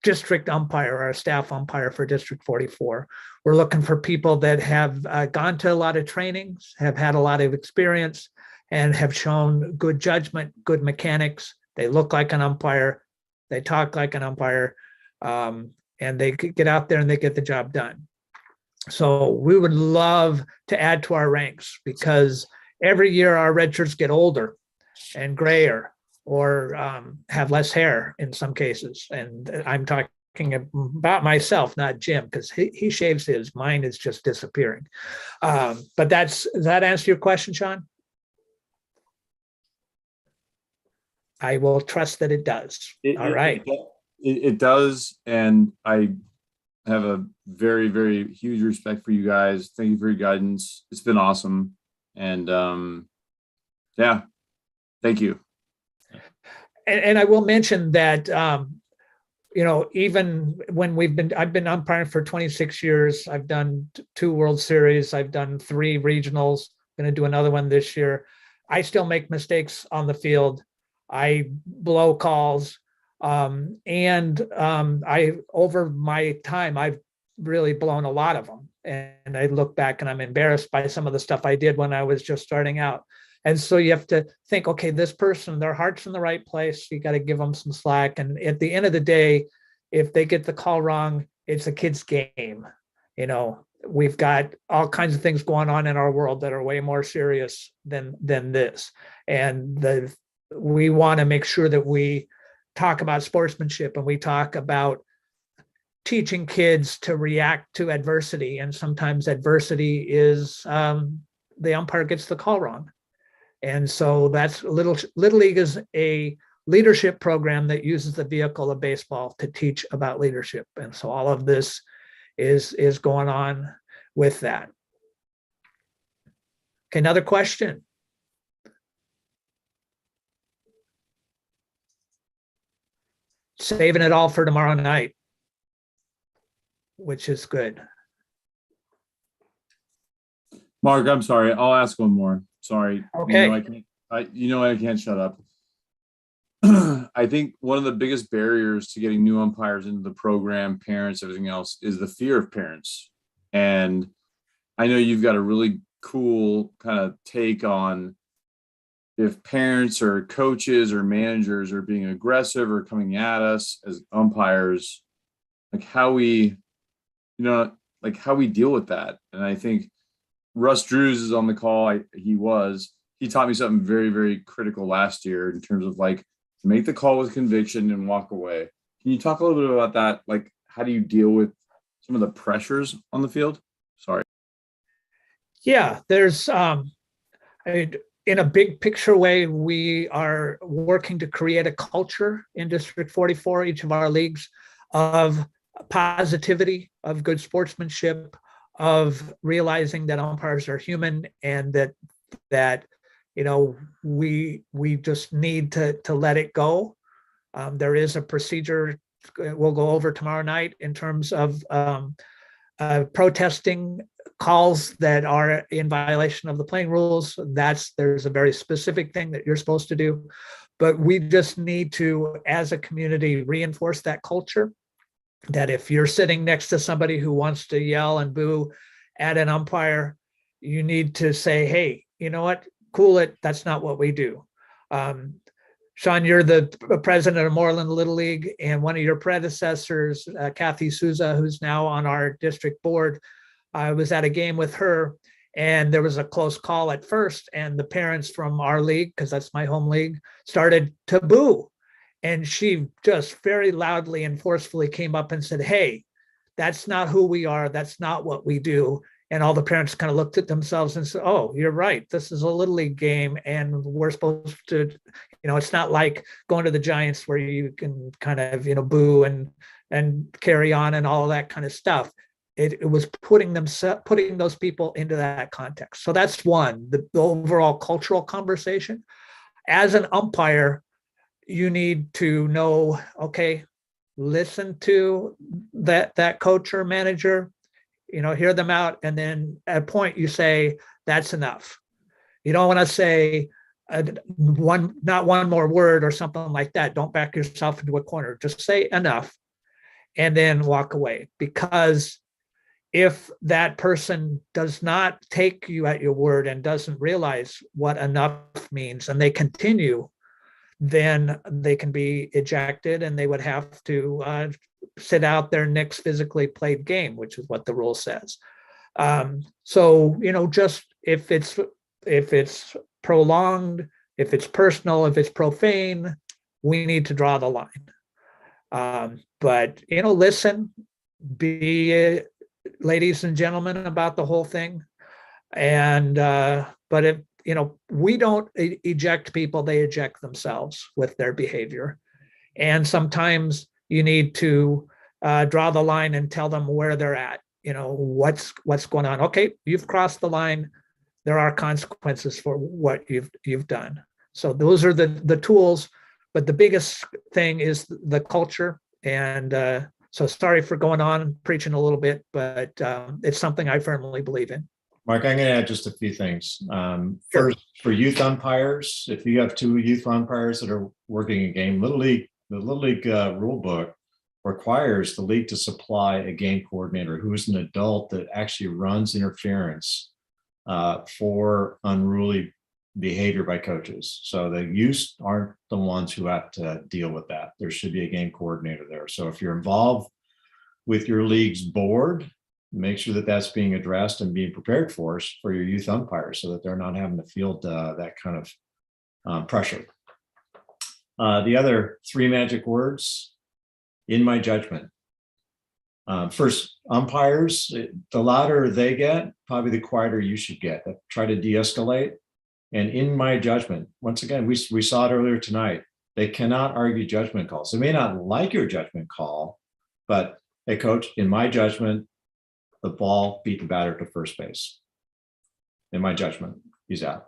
district umpire or a staff umpire for District 44. We're looking for people that have gone to a lot of trainings, have had a lot of experience, and have shown good judgment, good mechanics. They look like an umpire, they talk like an umpire, and they get out there and they get the job done. So we would love to add to our ranks, because every year our red shirts get older and grayer, or have less hair in some cases. And I'm talking about myself, not Jim, because he shaves his. Mine is just disappearing. But does that answer your question, Sean? I will trust that it does. All right. It does. And I have a very, very huge respect for you guys. Thank you for your guidance. It's been awesome. And yeah, thank you. And I will mention that, even when I've been umpiring for 26 years, I've done 2 World Series, I've done 3 regionals, going to do another one this year. I still make mistakes on the field. I blow calls. Over my time, I've really blown a lot of them. And I look back and I'm embarrassed by some of the stuff I did when I was just starting out. And so you have to think, okay, this person, their heart's in the right place. You got to give them some slack. And at the end of the day, if they get the call wrong, it's a kid's game. We've got all kinds of things going on in our world that are way more serious than this. And we want to make sure that we talk about sportsmanship, and we talk about teaching kids to react to adversity. And sometimes adversity is the umpire gets the call wrong. And so that's Little League is a leadership program that uses the vehicle of baseball to teach about leadership. And so all of this is going on with that. Okay, another question. Saving it all for tomorrow night, which is good. Mark, I'm sorry. I'll ask one more. Sorry. Okay. I can't shut up. I think one of the biggest barriers to getting new umpires into the program, parents, everything else, is the fear of parents. And I know you've got a really cool kind of take on if parents or coaches or managers are being aggressive or coming at us as umpires, like how we deal with that. And I think Russ Drews is on the call. He taught me something very, very critical last year in terms of like make the call with conviction and walk away. Can you talk a little bit about that? Like, how do you deal with some of the pressures on the field? Sorry. Yeah, there's in a big picture way, we are working to create a culture in District 44, each of our leagues, of positivity, of good sportsmanship, of realizing that umpires are human, and that we just need to let it go. There is a procedure we'll go over tomorrow night in terms of protesting calls that are in violation of the playing rules. There's a very specific thing that you're supposed to do, but we just need to, as a community, reinforce that culture, that if you're sitting next to somebody who wants to yell and boo at an umpire, you need to say, hey, you know what, cool it, that's not what we do. Sean, you're the president of Moreland Little League, and one of your predecessors, Kathy Souza, who's now on our district board, I was at a game with her, and there was a close call at first, and the parents from our league, because that's my home league, started to boo. And she just very loudly and forcefully came up and said, hey, that's not who we are. That's not what we do. And all the parents kind of looked at themselves and said, oh, you're right. This is a Little League game, and we're supposed to, it's not like going to the Giants where you can kind of, boo and carry on and all of that kind of stuff. It was putting those people into that context. So that's one, the overall cultural conversation. As an umpire, you need to know, okay, listen to that coach or manager, hear them out. And then at a point you say, that's enough. You don't want to say not one more word or something like that. Don't back yourself into a corner. Just say enough and then walk away. Because if that person does not take you at your word and doesn't realize what enough means, and they continue, then they can be ejected, and they would have to sit out their next physically played game, which is what the rule says. So, just if it's prolonged, if it's personal, if it's profane, we need to draw the line. But, listen, be ladies and gentlemen about the whole thing. And, but if, we don't eject people, they eject themselves with their behavior. And sometimes you need to draw the line and tell them where they're at, what's going on. Okay, you've crossed the line. There are consequences for what you've done. So those are the tools, but the biggest thing is the culture. And so sorry for going on and preaching a little bit, but it's something I firmly believe in. Mark, I'm going to add just a few things. First, for youth umpires, if you have two youth umpires that are working a game, the Little League rule book requires the league to supply a game coordinator who is an adult that actually runs interference for unruly behavior by coaches. So the youth aren't the ones who have to deal with that. There should be a game coordinator there. So if you're involved with your league's board, make sure that that's being addressed and being prepared for your youth umpires, so that they're not having to field that kind of pressure. The other three magic words, in my judgment. First, umpires, the louder they get, probably the quieter you should get. Try to de-escalate. And in my judgment, once again, we saw it earlier tonight, they cannot argue judgment calls. They may not like your judgment call, but hey, coach, in my judgment, the ball beat the batter to first base. In my judgment, he's out.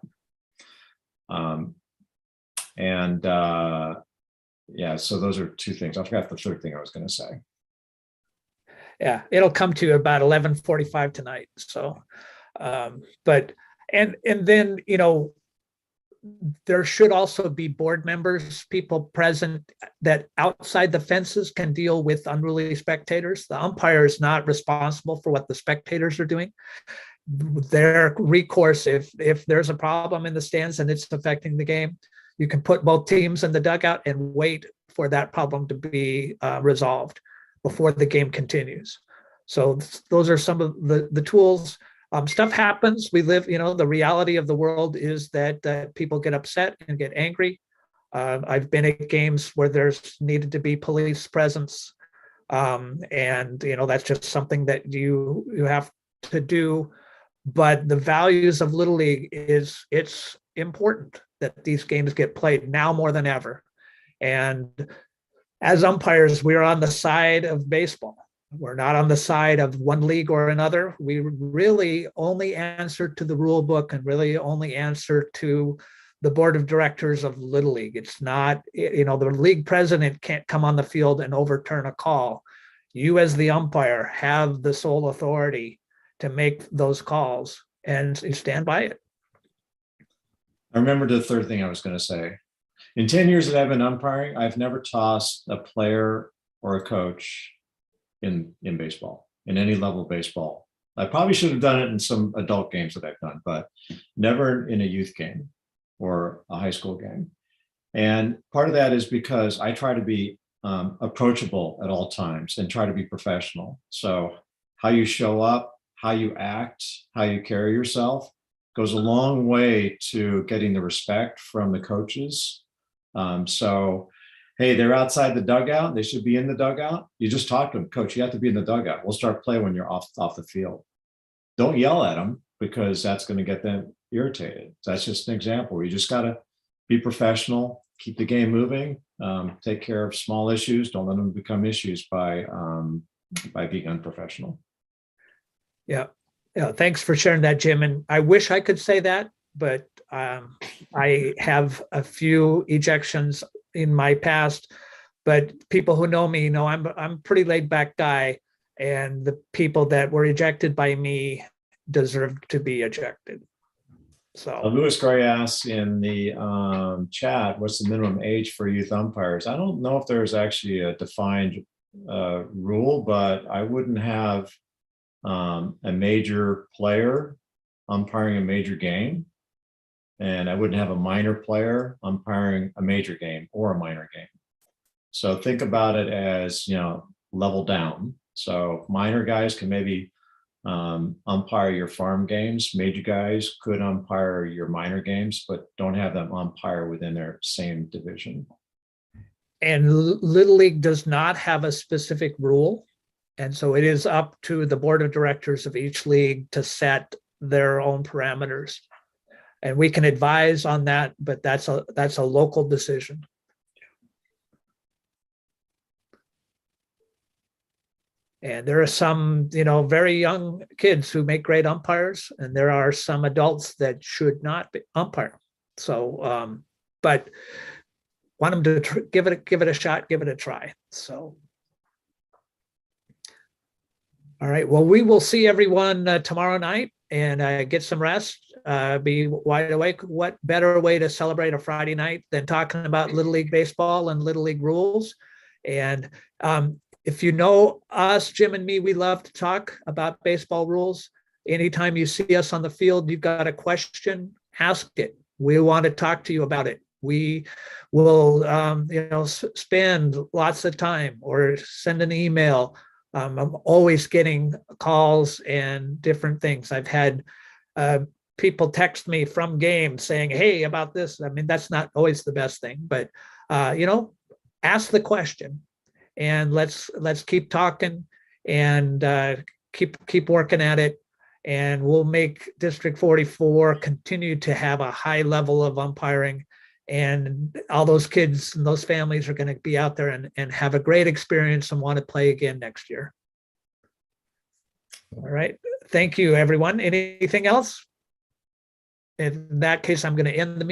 Yeah, so those are two things. I forgot the third thing I was going to say. Yeah, it'll come to about 11:45 tonight. So, but and then there should also be board members, people present that outside the fences can deal with unruly spectators. The umpire is not responsible for what the spectators are doing. Their recourse, if there's a problem in the stands and it's affecting the game, you can put both teams in the dugout and wait for that problem to be resolved before the game continues. So those are some of the tools. Stuff happens. We live, the reality of the world is that people get upset and get angry. I've been at games where there's needed to be police presence. And that's just something that you have to do. But the values of Little League it's important that these games get played now more than ever. And as umpires, we're on the side of baseball. We're not on the side of one league or another. We really only answer to the rule book and really only answer to the board of directors of Little League. It's not, the league president can't come on the field and overturn a call. You as the umpire have the sole authority to make those calls and you stand by it. I remember the third thing I was going to say. In 10 years that I've been umpiring, I've never tossed a player or a coach in baseball, in any level of baseball. I probably should have done it in some adult games that I've done, but never in a youth game or a high school game. And part of that is because I try to be approachable at all times and try to be professional. So how you show up, how you act, how you carry yourself goes a long way to getting the respect from the coaches. So, hey, they're outside the dugout. They should be in the dugout. You just talk to them, coach, you have to be in the dugout. We'll start play when you're off the field. Don't yell at them because that's going to get them irritated. That's just an example. You just got to be professional, keep the game moving, take care of small issues. Don't let them become issues by being unprofessional. Yeah. Thanks for sharing that, Jim. And I wish I could say that, but I have a few ejections in my past, but people who know me know I'm a pretty laid back guy, and the people that were ejected by me deserve to be ejected. So Lewis Gray asks in the chat, what's the minimum age for youth umpires? I don't know if there's actually a defined rule, but I wouldn't have a major player umpiring a major game, and I wouldn't have a minor player umpiring a major game or a minor game. So think about it as, level down. So minor guys can maybe umpire your farm games. Major guys could umpire your minor games, but don't have them umpire within their same division. And Little League does not have a specific rule. And so it is up to the board of directors of each league to set their own parameters. And we can advise on that, but that's a local decision. And there are some, very young kids who make great umpires, and there are some adults that should not be umpire. So, but want them to give it a shot, give it a try. So. All right. Well, we will see everyone tomorrow night and get some rest, be wide awake. What better way to celebrate a Friday night than talking about Little League baseball and Little League rules? And if you know us, Jim and me, we love to talk about baseball rules. Anytime you see us on the field, you've got a question, ask it. We want to talk to you about it. We will, spend lots of time or send an email. I'm always getting calls and different things. I've had people text me from games saying, hey, about this. I mean, that's not always the best thing, but, ask the question and let's keep talking and keep working at it. And we'll make District 44 continue to have a high level of umpiring. And all those kids and those families are going to be out there and have a great experience and want to play again next year. All right. Thank you, everyone. Anything else? In that case, I'm going to end the meeting.